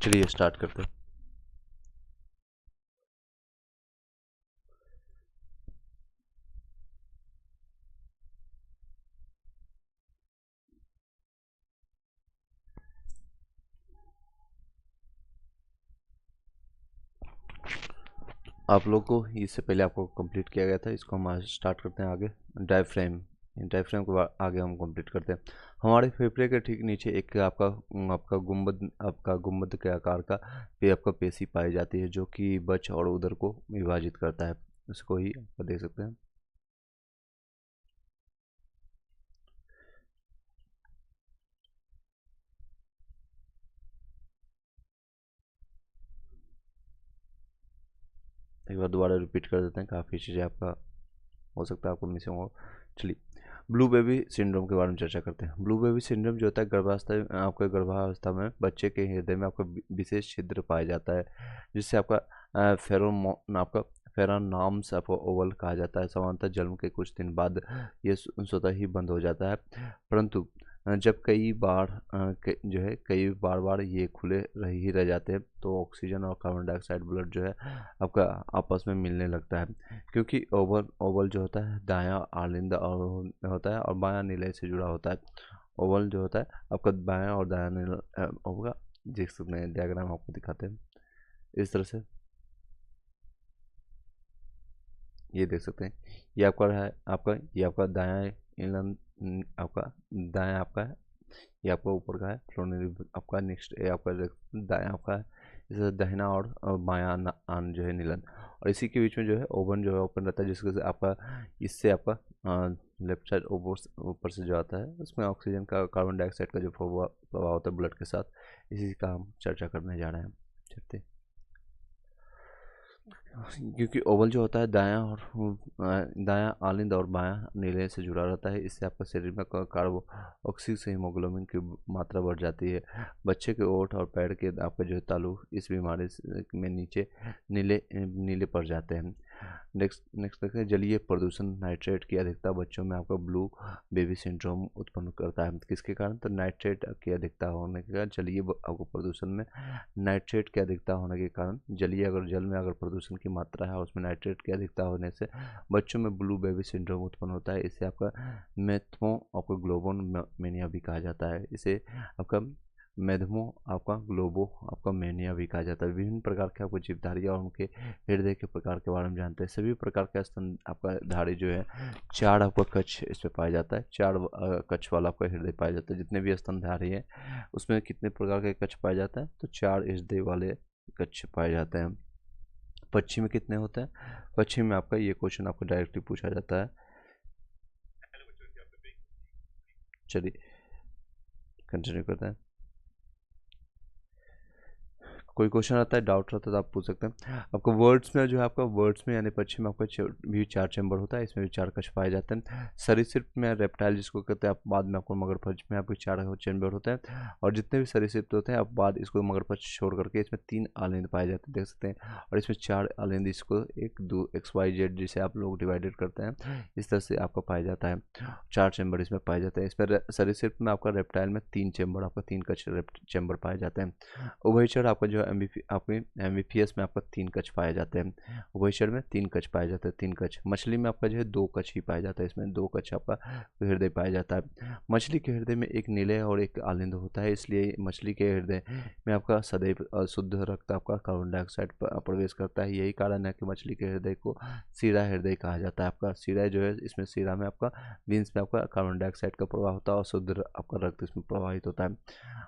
चलिए स्टार्ट करते हैं। आप लोग को इससे पहले आपको कंप्लीट किया गया था, इसको हम आज स्टार्ट करते हैं आगे। डायफ्रेम, डायफ्रेम को आगे हम कंप्लीट करते हैं। हमारे फेफड़े के ठीक नीचे एक आपका आपका गुंबद के आकार का आपका पेशी पाई जाती है, जो कि बच और उदर को विभाजित करता है। इसको ही आप देख सकते हैं। एक बार दोबारा रिपीट कर देते हैं, काफ़ी चीज़ें आपका हो सकता है आपको मिसिंग हो। चलिए ब्लू बेबी सिंड्रोम के बारे में चर्चा करते हैं। ब्लू बेबी सिंड्रोम जो होता है, गर्भावस्था में बच्चे के हृदय में आपका विशेष छिद्र पाया जाता है, जिससे आपका फेरोमोन आपका फेरानाम्स आपको ओवल कहा जाता है। सामान्यतः जन्म के कुछ दिन बाद ये स्वतः ही बंद हो जाता है, परंतु जब कई बार ये खुले ही रह जाते हैं, तो ऑक्सीजन और कार्बन डाइऑक्साइड ब्लड जो है आपका आपस में मिलने लगता है, क्योंकि ओवल ओवल जो होता है दायां आलिंद और होता है और बायां निलय से जुड़ा होता है। ओवल जो होता है आपका बायां और दायां निलय होगा। देख सकते हैं, डायग्राम आपको दिखाते हैं इस तरह से। ये देख सकते हैं, ये आपका है आपका ये आपका दायां आपका दायां आपका है, ये आपका ऊपर का है फ्लोनरी आपका। नेक्स्ट ये आपका दायां आपका है, जैसे दाहिना और बायां आन जो है नीलन। और इसी के बीच में जो है ओवन जो है ओपन रहता है, जिसके से आपका इससे आपका लेफ्ट साइड ऊपर से जो आता है, उसमें ऑक्सीजन का कार्बन डाइऑक्साइड का जो प्रभाव होता है ब्लड के साथ, इसी का हम चर्चा करने जा रहे हैं। चलते, क्योंकि ओवल जो होता है दायां आलिंद और बायां नीले से जुड़ा रहता है, इससे आपका शरीर में कार्बोक्सी से हीमोग्लोबिन की मात्रा बढ़ जाती है। बच्चे के ओठ और पैर के आपका जो है तालु इस बीमारी में नीचे नीले नीले पड़ जाते हैं। नेक्स्ट देखते हैं, जलीय प्रदूषण। नाइट्रेट की अधिकता बच्चों में आपका ब्लू बेबी सिंड्रोम उत्पन्न करता है। किसके कारण? तो नाइट्रेट की अधिकता होने के कारण, जलीय आपको प्रदूषण में नाइट्रेट की अधिकता होने के कारण, अगर जल में अगर प्रदूषण की मात्रा है, उसमें नाइट्रेट की अधिकता होने से बच्चों में ब्लू बेबी सिंड्रोम उत्पन्न होता है। इसे आपका मेथमो आपका ग्लोबोन मेनिया भी कहा जाता है। इसे आपका मेधमो आपका ग्लोबो आपका मेनिया भी कहा जाता है। विभिन्न प्रकार के आपको जीवधारी और उनके हृदय के प्रकार के बारे में जानते हैं। सभी प्रकार का स्तन आपका धारी जो है, चार आपका कच्छ इसमें पाया जाता है। चार कच्छ वाला आपका हृदय पाया जाता है। जितने भी स्तनधारी हैं उसमें कितने प्रकार के कच्छ पाया जाता है? तो चार हृदय वाले कच्छ पाए जाते हैं। पक्षी में कितने होते हैं? पक्षी में आपका ये क्वेश्चन आपको डायरेक्टली पूछा जाता है। चलिए कंटिन्यू करते हैं। कोई क्वेश्चन आता है, डाउट रहता है तो आप पूछ सकते हैं। आपको वर्ड्स में जो है, आपका वर्ड्स में यानी पक्षी में आपका भी चार चैम्बर होता है, इसमें भी चार कक्ष पाए जाते हैं। सरीसृप में रेप्टाइल जिसको कहते हैं, आप बाद में आपको मगरमच्छ में आपके चार चैम्बर होते हैं। और जितने भी सरीसृप होते हैं, आप बाद इसको मगरमच्छ छोड़ करके इसमें तीन आलिंद पाए जाते हैं, देख सकते हैं। और इसमें चार आलिंद, इसको एक दो XYZ जिसे आप लोग डिवाइडेड करते हैं, इस तरह से आपका पाया जाता है। चार चैम्बर इसमें पाए जाते हैं। इसमें सरीसृप में आपका रेप्टाइल में तीन चैम्बर, आपका तीन कक्ष चैम्बर पाए जाते हैं। उभयचर आपका जो आपके एमबीपीएस में आपका तीन कच्छ पाए जाते हैं। उभयचर में तीन कच्छ पाए जाते हैं, तीन कच्छ। मछली में आपका जो है दो कच्छ ही पाया जाता है, इसमें दो कच्छ आपका हृदय पाया जाता है। मछली के हृदय में एक नीले और एक आलिंद होता है, इसलिए मछली के हृदय में आपका सदैव शुद्ध रक्त आपका कार्बन डाइऑक्साइड प्रवेश करता है। यही कारण है कि मछली के हृदय को सीरा हृदय कहा जाता है। आपका सीरा जो है, इसमें सीरा में आपका बीन्स में आपका कार्बन डाइऑक्साइड का प्रवाह होता है और शुद्ध आपका रक्त इसमें प्रवाहित होता है।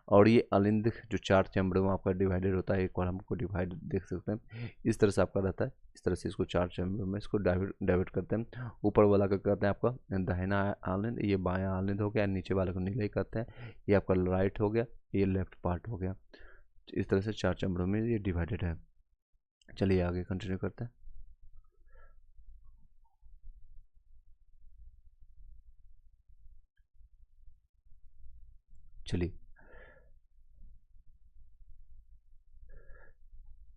और ये अलिंद जो चार चैम्बरों में आपका डिवाइडेड होता है, एक बार हमको डिवाइड देख सकते हैं, इस तरह से आपका रहता है। इस तरह से इसको चार चैम्बर में इसको डाइवर्ट करते हैं। ऊपर वाला का कहते हैं आपका दाहिना आलिंद, ये बायां आलिंद हो गया। नीचे वाले को नीले कहते हैं, ये आपका राइट हो गया, ये लेफ्ट पार्ट हो गया। इस तरह से चार चैम्बरों में ये डिवाइडेड है। चलिए आगे कंटिन्यू करते हैं। चलिए,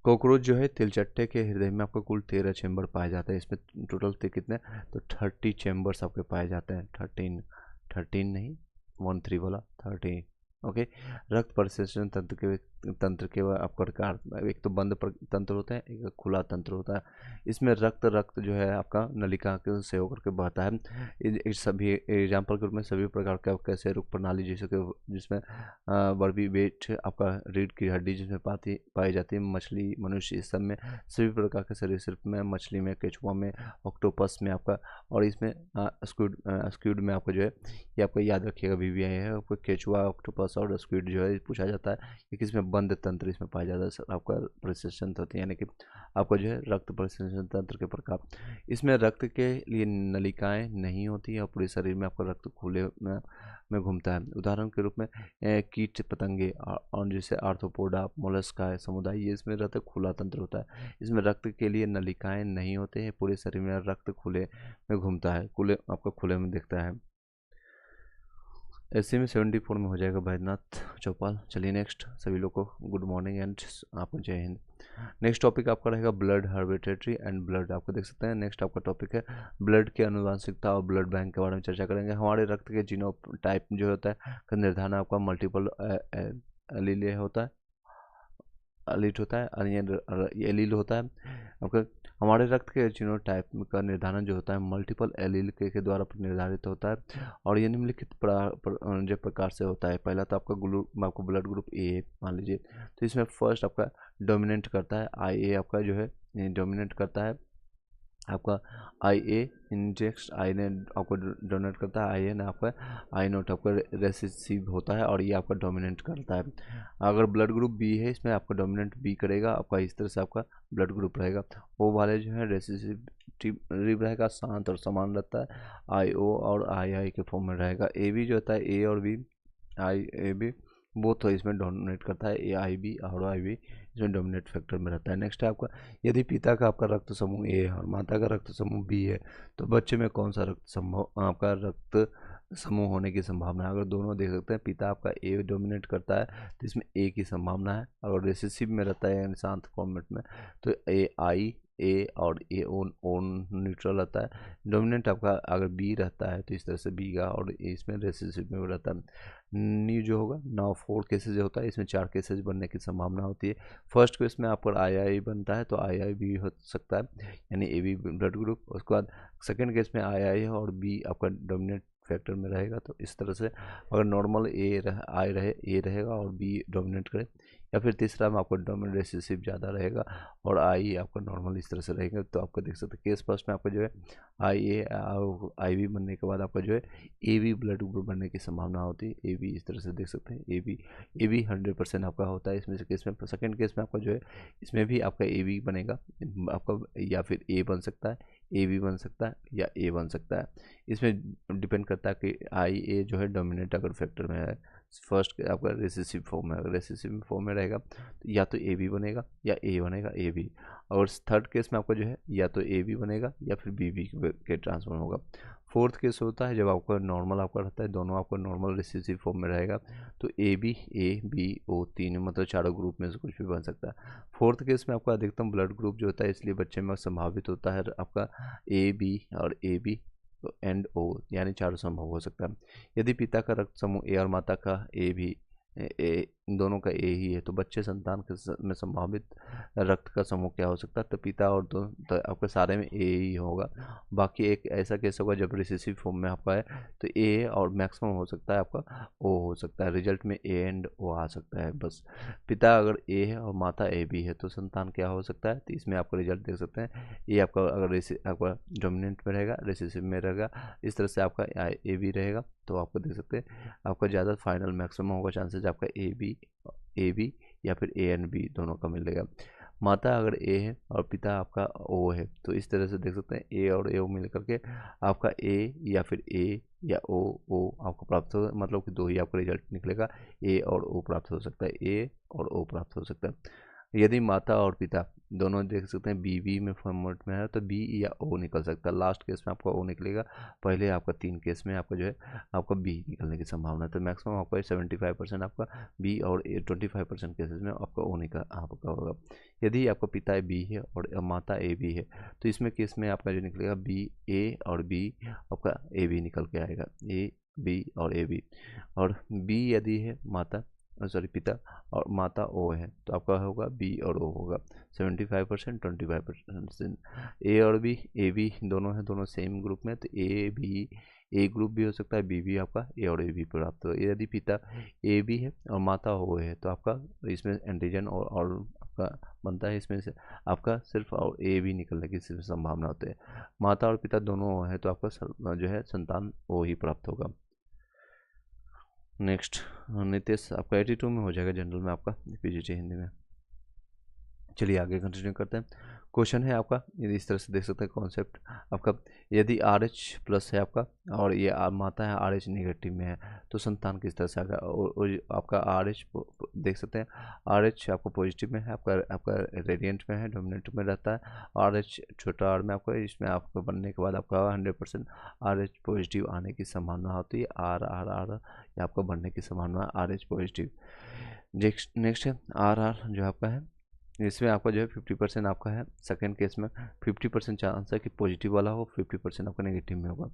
कॉकरोच जो है तिलचट्टे के हृदय में आपको कुल 13 चेंबर पाए जाते हैं। इसमें टोटल कितने, तो 30 चेंबर्स आपके पाए जाते हैं। 13 नहीं, 13 बोला, 13। ओके। रक्त परिसंचरण तंत्र के आपका प्रकार, एक तो बंद तंत्र होता है, एक खुला तंत्र होता है। इसमें रक्त जो है आपका नलिका के से होकर के बहता है। इस सभी एग्जाम्पल के रूप में सभी प्रकार का कैसे रुक प्रणाली जैसे कि जिसमें वर्बीवेट आपका रीढ़ की हड्डी जिसमें पाई जाती है, मछली, मनुष्य, इस सब में सभी प्रकार के सरीसृप में, मछली में, केचुआ में, ऑक्टोपस में आपका, और इसमें स्क्विड में आपको जो है, ये आपको याद रखिएगा, BBI है आपको, केचुआ, ऑक्टोपस और स्क्विड जो है पूछा जाता है कि किसमें बंद तंत्र इसमें पाया जाता है आपका परिसंचरण तंत्र, यानी कि आपको जो है रक्त परिसंचरण तंत्र के प्रकार। इसमें रक्त के लिए नलिकाएं नहीं होती है और पूरे शरीर में आपका रक्त खुले में घूमता है। उदाहरण के रूप में कीट पतंगे और जैसे आर्थ्रोपोडा, मोलस्का समुदाय, ये इसमें रक्त खुला तंत्र होता है। इसमें रक्त के लिए नलिकाएं नहीं होते हैं, पूरे शरीर में रक्त खुले में घूमता है, आपको खुले में दिखता है। ऐसे में 74 में हो जाएगा बैद्यनाथ चौपाल। चलिए नेक्स्ट, सभी लोग को गुड मॉर्निंग एंड आपको जय हिंद। नेक्स्ट टॉपिक आपका रहेगा ब्लड हेरिडिटी एंड ब्लड। आपको देख सकते हैं नेक्स्ट आपका टॉपिक है ब्लड की अनुवांशिकता और ब्लड बैंक के बारे में चर्चा करेंगे। हमारे रक्त के जीनोटाइप जो होता है का निर्धारण आपका मल्टीपल एलील होता है, एलीट होता है, एलील होता है आपका। हमारे रक्त के जीनोटाइप का निर्धारण जो होता है मल्टीपल एलील के द्वारा निर्धारित होता है और ये निम्नलिखित जो प्रकार से होता है। पहला तो आपका ब्लड ग्रुप ए मान लीजिए, तो इसमें फर्स्ट आपका डोमिनेट करता है IA, आपका जो है डोमिनेट करता है आपका IA इंजेक्स, आई ने आपको डोनेट करता है, IA ने आपका I नोट आपका रेसिसिव होता है और ये आपका डोमिनेंट करता है। अगर ब्लड ग्रुप B है, इसमें आपका डोमिनेंट B करेगा आपका, इस तरह से आपका ब्लड ग्रुप रहेगा। O वाले जो है रेसिसिव रहेगा, शांत और समान रहता है, IO और II के फॉर्म में रहेगा। AB जो होता है A और B, IAB वो तो इसमें डोमिनेट करता है, AIB और IB इसमें डोमिनेट फैक्टर में रहता है। नेक्स्ट है आपका, यदि पिता का आपका रक्त समूह A है और माता का रक्त समूह B है तो बच्चे में कौन सा रक्त समूह होने की संभावना है। अगर दोनों देख सकते हैं, पिता आपका A डोमिनेट करता है तो इसमें A की संभावना है। अगर रिसेसिव में रहता है यानी शांत फॉर्मेट में तो A और A ओन न्यूट्रल रहता है। डोमिनेंट आपका अगर B रहता है तो इस तरह से B का, और इसमें रेसिसिव में रहता है। न्यू जो होगा नाउ 4 केसेज होता है, इसमें 4 केसेज बनने की संभावना होती है। फर्स्ट केस में आपका II बनता है तो II भी हो सकता है यानी AB ब्लड ग्रुप। उसके बाद सेकेंड केस में II है और B आपका डोमिनेट फैक्टर में रहेगा। तो इस तरह से अगर नॉर्मल A रहेगा और B डोमिनेट करे, या फिर तीसरा में आपका डोमिनेट रेसिसिव ज़्यादा रहेगा और I आपका नॉर्मल इस तरह से रहेगा। तो आपको देख सकते हैं केस फर्स्ट में आपका जो है IA और IB बनने के बाद आपका जो है AB ब्लड ग्रुप बनने की संभावना होती है। AB इस तरह से देख सकते हैं, AB 100% आपका होता है इसमें से केस में। सेकेंड केस में आपका जो है इसमें भी आपका AB बनेगा आपका, या फिर A बन सकता है, AB बन सकता है या A बन सकता है। इसमें डिपेंड करता है कि IA जो है डोमिनेट अगर फैक्टर में है, फर्स्ट आपका रेसिसिव फॉर्म में, अगर रेसिसिव फॉर्म में रहेगा तो या तो AB बनेगा या A बनेगा, AB। और थर्ड केस में आपका जो है या तो AB बनेगा या फिर BB के ट्रांसफॉर्म होगा। फोर्थ केस होता है जब आपका नॉर्मल आपका रहता है, दोनों आपका नॉर्मल रेसिसिव फॉर्म में रहेगा तो AB ABO तीन मतलब चारों ग्रुप में से कुछ भी बन सकता है। फोर्थ केस में आपका अधिकतम ब्लड ग्रुप जो होता है, इसलिए बच्चे में संभावित होता है आपका AB और AB तो एंड O, यानी चारों संभव हो सकता है। यदि पिता का रक्त समूह A और माता का A भी दोनों का A ही है तो बच्चे संतान में संभावित रक्त का समूह क्या हो सकता है, तो पिता और दोनों तो आपके सारे में A ही होगा। बाकी एक ऐसा केस होगा जब रिसेसिव फॉर्म में आपका है तो A और मैक्सिमम हो सकता है आपका O हो सकता है, रिजल्ट में A एंड O आ सकता है बस। पिता अगर A है और माता A भी है तो संतान क्या हो सकता है, तो इसमें आपका रिजल्ट देख सकते हैं। ये आपका अगर आपका डोमिनेंट में रहेगा, रिसेसिव में रहेगा, इस तरह से आपका A भी रहेगा तो आपको देख सकते हैं आपका ज़्यादा फाइनल मैक्सिमम होगा चांसेस आपका ए बी या फिर A एंड B दोनों का मिलेगा। माता अगर A है और पिता आपका O है तो इस तरह से देख सकते हैं A और O मिल करके आपका A या फिर A या O आपको प्राप्त होगा, मतलब कि दो ही आपका रिजल्ट निकलेगा, A और O प्राप्त हो सकता है, A और O प्राप्त हो सकता है। यदि माता और पिता दोनों देख सकते हैं बी में फॉर्मेट में है तो बी या ओ निकल सकता है। लास्ट केस में आपका ओ निकलेगा, पहले आपका 3 केस में आपका जो है आपका बी निकलने की संभावना है। तो मैक्सिमम आपका 75% आपका बी और 25% केसेस में आपका ओ निकल आपका होगा। यदि आपका पिता बी है और माता ए बी है तो इसमें केस में आपका जो निकलेगा बी ए और बी आपका ए बी निकल के आएगा, ए बी और ए बी। और बी यदि है माता सॉरी पिता और माता ओ है तो आपका होगा बी और ओ होगा 75% 25%। ए और बी ए बी दोनों हैं, दोनों सेम ग्रुप में, तो ए बी ए ग्रुप भी हो सकता है, बी भी आपका ए और ए बी प्राप्त हो। यदि पिता ए बी है और माता ओ है तो आपका इसमें एंटीजन और आपका बनता है, इसमें से आपका सिर्फ और ए बी निकलने की सिर्फ संभावना होती है। माता और पिता दोनों ओ है तो आपका जो है संतान ओ ही प्राप्त होगा। नेक्स्ट नितेश आपका 82 में हो जाएगा जनरल में आपका पीजीटी हिंदी में। चलिए आगे कंटिन्यू करते हैं। क्वेश्चन है आपका, यदि इस तरह से देख सकते हैं कॉन्सेप्ट आपका, यदि RH प्लस है आपका और ये माता है RH नेगेटिव में है तो संतान किस तरह से आएगा। और आपका RH देख सकते हैं RH आपको पॉजिटिव में है, आपका रेडियंट में है, डोमिनेंट में रहता है। RH छोटा r में आपका, इसमें आपको बनने के बाद आपका 100% RH पॉजिटिव आने की संभावना होती है। R ये आपका बनने की संभावना है RH पॉजिटिव। नेक्स्ट है RR जो आपका है, इसमें आपका जो है 50% आपका है। सेकेंड केस में 50% चांस है कि पॉजिटिव वाला हो, 50% आपका नेगेटिव में होगा।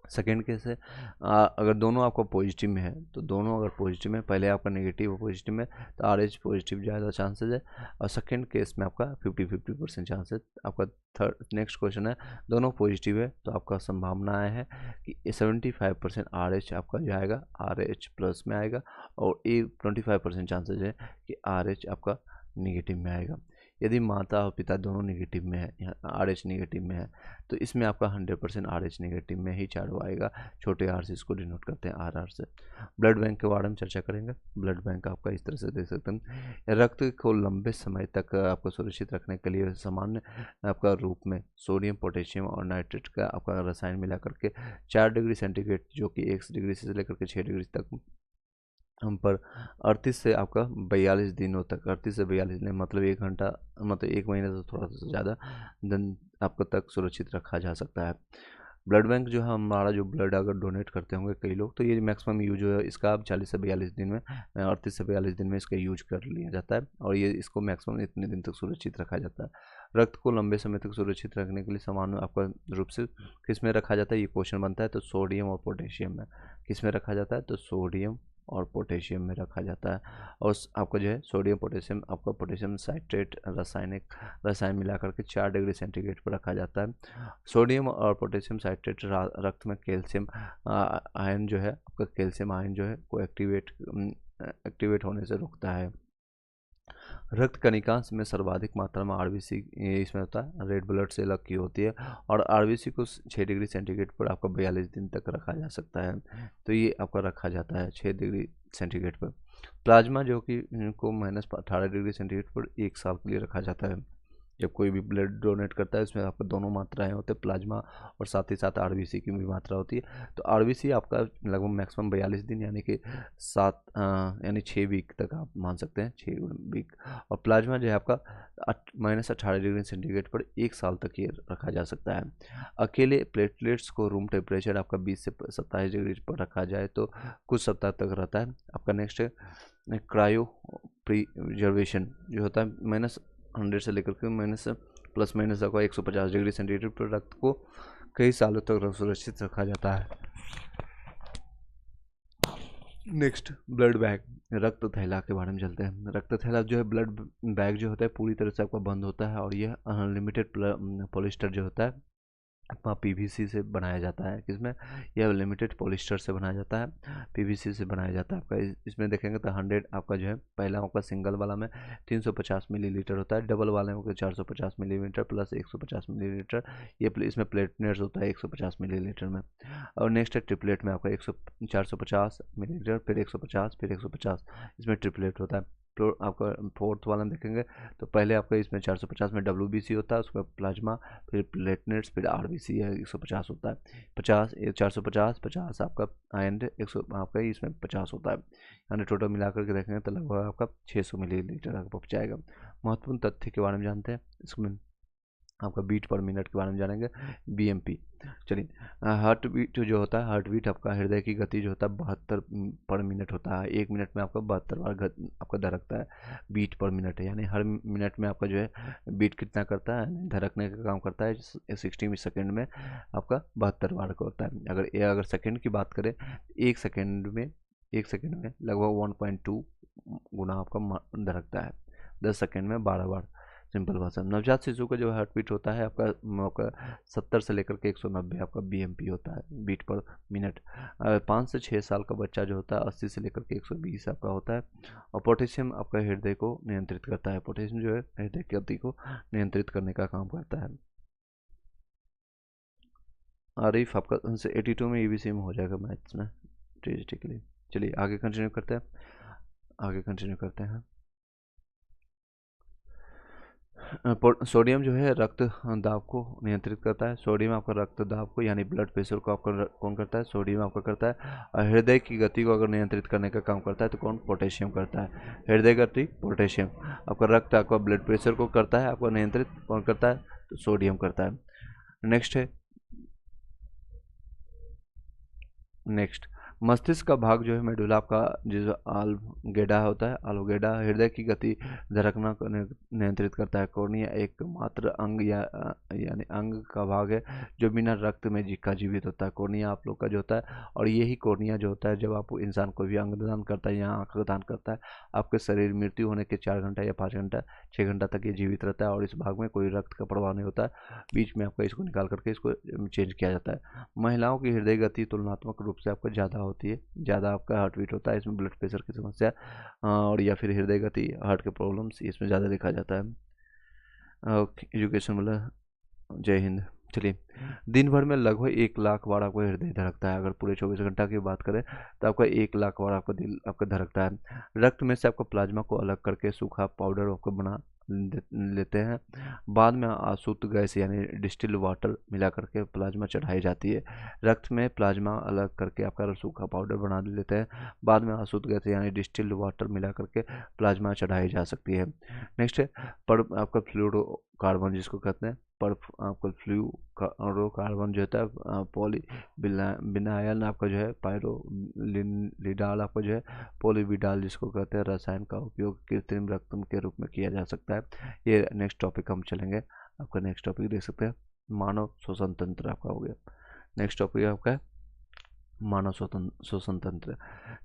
सेकेंड केस है अगर दोनों आपका पॉजिटिव में है तो दोनों अगर पॉजिटिव में, पहले आपका नेगेटिव और पॉजिटिव में तो RH पॉजिटिव ज़्यादा चांसेस है, और सेकेंड केस में आपका 50% चांसेस आपका। थर्ड नेक्स्ट क्वेश्चन है दोनों पॉजिटिव है तो आपका संभावनाएं है कि 75% RH आपका जाएगा, RH प्लस में आएगा, और 25% चांसेस है कि RH आपका निगेटिव में आएगा। यदि माता और पिता दोनों नेगेटिव में है, RH नेगेटिव में है, तो इसमें आपका 100% RH नेगेटिव में ही चारों आएगा। छोटे r से इसको डिनोट करते हैं RR से। ब्लड बैंक के बारे में चर्चा करेंगे। ब्लड बैंक आपका इस तरह से देख सकते हैं, रक्त को लंबे समय तक आपको सुरक्षित रखने के लिए सामान्य आपका रूप में सोडियम, पोटेशियम और नाइट्रेट का आपका रसायन मिला करके 4 डिग्री सेंटीग्रेड जो कि 1 डिग्री से लेकर के 6 डिग्री तक हम पर 38 से आपका 42 दिनों तक, 38 से 42 दिन मतलब 1 घंटा, मतलब 1 महीने से थोड़ा सा ज़्यादा दिन आपको तक सुरक्षित रखा जा सकता है। ब्लड बैंक जो है हमारा जो ब्लड अगर डोनेट करते होंगे कई लोग तो ये मैक्सिमम यूज है इसका 40 से 42 दिन में, 38 से 42 दिन में इसका यूज कर लिया जाता है, और ये इसको मैक्सिमम इतने दिन तक सुरक्षित रखा जाता है। रक्त को लंबे समय तक सुरक्षित रखने के लिए सामान्य आपका रूप से किस में रखा जाता है, ये क्वेश्चन बनता है, तो सोडियम और पोटेशियम में। किस में रखा जाता है, तो सोडियम और पोटेशियम में रखा जाता है। और आपका जो है सोडियम पोटेशियम आपका पोटेशियम साइट्रेट रसायन मिला करके 4 डिग्री सेंटीग्रेड पर रखा जाता है। सोडियम और पोटेशियम साइट्रेट रक्त में कैल्शियम आयन जो है आपका, कैल्शियम आयन जो है को एक्टिवेट होने से रोकता है। रक्त कणिकांश में सर्वाधिक मात्रा में RBC इसमें होता है, रेड ब्लड सेल की होती है, और RBC को 6 डिग्री सेंटीग्रेड पर आपका 42 दिन तक रखा जा सकता है। तो ये आपका रखा जाता है 6 डिग्री सेंटीग्रेड पर। प्लाज्मा जो कि को -18 डिग्री सेंटीग्रेड पर 1 साल के लिए रखा जाता है। जब कोई भी ब्लड डोनेट करता है इसमें आपका दोनों मात्राएं होते हैं, प्लाज्मा और साथ ही साथ RBC की भी मात्रा होती है। तो RBC आपका लगभग मैक्सिमम 42 दिन यानी कि 6 वीक तक आप मान सकते हैं, 6 वीक। और प्लाज्मा जो है आपका -18 डिग्री सेंटीग्रेड पर 1 साल तक ये रखा जा सकता है। अकेले प्लेटलेट्स को रूम टेम्परेचर आपका 20 से 27 डिग्री पर रखा जाए तो कुछ सप्ताह तक रहता है। आपका नेक्स्ट है क्रायो प्रिजर्वेशन जो होता है, -100 से लेकर के +- आपका 150 डिग्री सेंटीग्रेड पर रक्त को कई सालों तक सुरक्षित रखा जाता है। नेक्स्ट ब्लड बैग, रक्त थैला के बारे में चलते हैं। रक्त थैला जो है ब्लड बैग जो होता है पूरी तरह से आपका बंद होता है, और यह अनलिमिटेड पॉलिस्टर जो होता है आपका PVC से बनाया जाता है। किसमें, यह लिमिटेड पॉलिस्टर से बनाया जाता है, PVC से बनाया जाता है। आपका इसमें देखेंगे तो 100 आपका जो है पहला आपका सिंगल वाला में 350 मिलीलीटर होता है, डबल वाले में 450 मिलीलीटर प्लस 150 मिलीलीटर, ये इसमें प्लेटनेट्स होता है 150 मिलीलीटर में। और नेक्स्ट है ट्रिपलेट में आपका 450 मिलीलीटर, फिर 150, फिर 150, इसमें ट्रिपलेट होता है। आपका फोर्थ वाला में देखेंगे तो पहले आपका इसमें 450 में WBC होता है, उसके बाद प्लाज्मा, फिर प्लेटलेट्स, फिर RBC है 150 होता है, 50 450 50 आपका एंड 100 आपका इसमें 50 होता है, यानी टोटल मिलाकर के देखेंगे तो लगभग आपका 600 मिलीलीटर आपको पहुँच जाएगा। महत्वपूर्ण तथ्य के बारे में जानते हैं, इसमें आपका बीट पर मिनट के बारे में जानेंगे, BMP। चलिए, हार्ट बीट जो होता है, हार्ट बीट आपका हृदय की गति जो होता है 72 पर मिनट होता है। 1 मिनट में आपका 72 बार आपका धड़कता है, बीट पर मिनट है, यानी हर मिनट में आपका जो है बीट कितना करता है, धड़कने का काम करता है 60 सेकेंड में आपका 72 बार का होता है। अगर सेकेंड की बात करें, एक सेकेंड में लगभग 1.2 गुना आपका धड़कता है, 10 सेकेंड में 12 बार। सिंपल भाषा में नवजात शिशु का जो हार्ट बीट होता है आपका 70 से लेकर के 190 आपका BMP होता है, बीट पर मिनट। 5 से 6 साल का बच्चा जो होता है 80 से लेकर के 120 आपका होता है। और पोटेशियम आपका हृदय को नियंत्रित करता है, पोटेशियम जो है हृदय की गति को नियंत्रित करने का काम करता है। आरिफ आपका 82 में EBC में हो जाएगा मैथ्स में स्टेटिस्टिकली। चलिए आगे कंटिन्यू करते हैं। सोडियम जो है रक्त दाब को नियंत्रित करता है। सोडियम आपका रक्त दाब को यानी ब्लड प्रेशर को आपका कौन करता है, सोडियम आपका करता है। और हृदय की गति को अगर नियंत्रित करने का काम करता है तो कौन, पोटेशियम करता है। हृदय गति पोटेशियम, आपका रक्त आपका ब्लड प्रेशर को करता है आपको नियंत्रित, कौन करता है, तो सोडियम करता है। नेक्स्ट मस्तिष्क का भाग जो है मेडुला आपका जो आल्वगेडा होता है, आल्वगेडा हृदय की गति धड़कना को नियंत्रित करता है। कॉर्निया एक मात्र अंग यानी अंग का भाग है जो बिना रक्त में जीवित होता है। कॉर्निया आप लोग का जो होता है, और यही कॉर्निया जो होता है जब आप इंसान कोई भी अंग दान करता है या आँख का दान करता है, आपके शरीर मृत्यु होने के 4 घंटा या 5 घंटा 6 घंटा तक ये जीवित रहता है, और इस भाग में कोई रक्त का प्रवाह नहीं होता है। बीच में आपका इसको निकाल करके इसको चेंज किया जाता है। महिलाओं की हृदय गति तुलनात्मक रूप से आपका ज़्यादा होती है, ज़्यादा आपका हार्ट बीट होता है, इसमें ब्लड प्रेशर की समस्या और या फिर हृदय गति, हार्ट के प्रॉब्लम्स इसमें ज़्यादा देखा जाता है। एजुकेशन मतलब जय हिंद। चलिए, दिन भर में लगभग 1 लाख बार आपका हृदय धड़कता है। अगर पूरे 24 घंटा की बात करें तो आपका 1 लाख बार आपका दिल आपका धड़कता है। रक्त में से आपका प्लाज्मा को अलग करके सूखा पाउडर आपको बना लेते हैं। बाद में आसूत गैस यानी डिस्टिल्ड वाटर मिला करके प्लाज्मा चढ़ाई जाती है। रक्त में प्लाज्मा अलग करके आपका सूखा पाउडर बना लेते हैं। बाद में आसूत गैस यानी डिस्टिल्ड वाटर मिला करके प्लाज्मा चढ़ाई जा सकती है। नेक्स्ट है आपका फ्लूरोकार्बन जिसको कहते हैं, पर आपका फ्लूरोकार्बन जो होता है पॉली विनाइल आपका जो है पायरोलिडाल आपका जो है पॉलीविडाल जिसको कहते हैं, रसायन का उपयोग कृत्रिम रक्त के रूप में किया जा सकता है। ये नेक्स्ट टॉपिक हम चलेंगे। आपका नेक्स्ट टॉपिक देख सकते हैं, मानव श्वसन तंत्र आपका हो गया। नेक्स्ट टॉपिक आपका है मानव श्वसन तंत्र।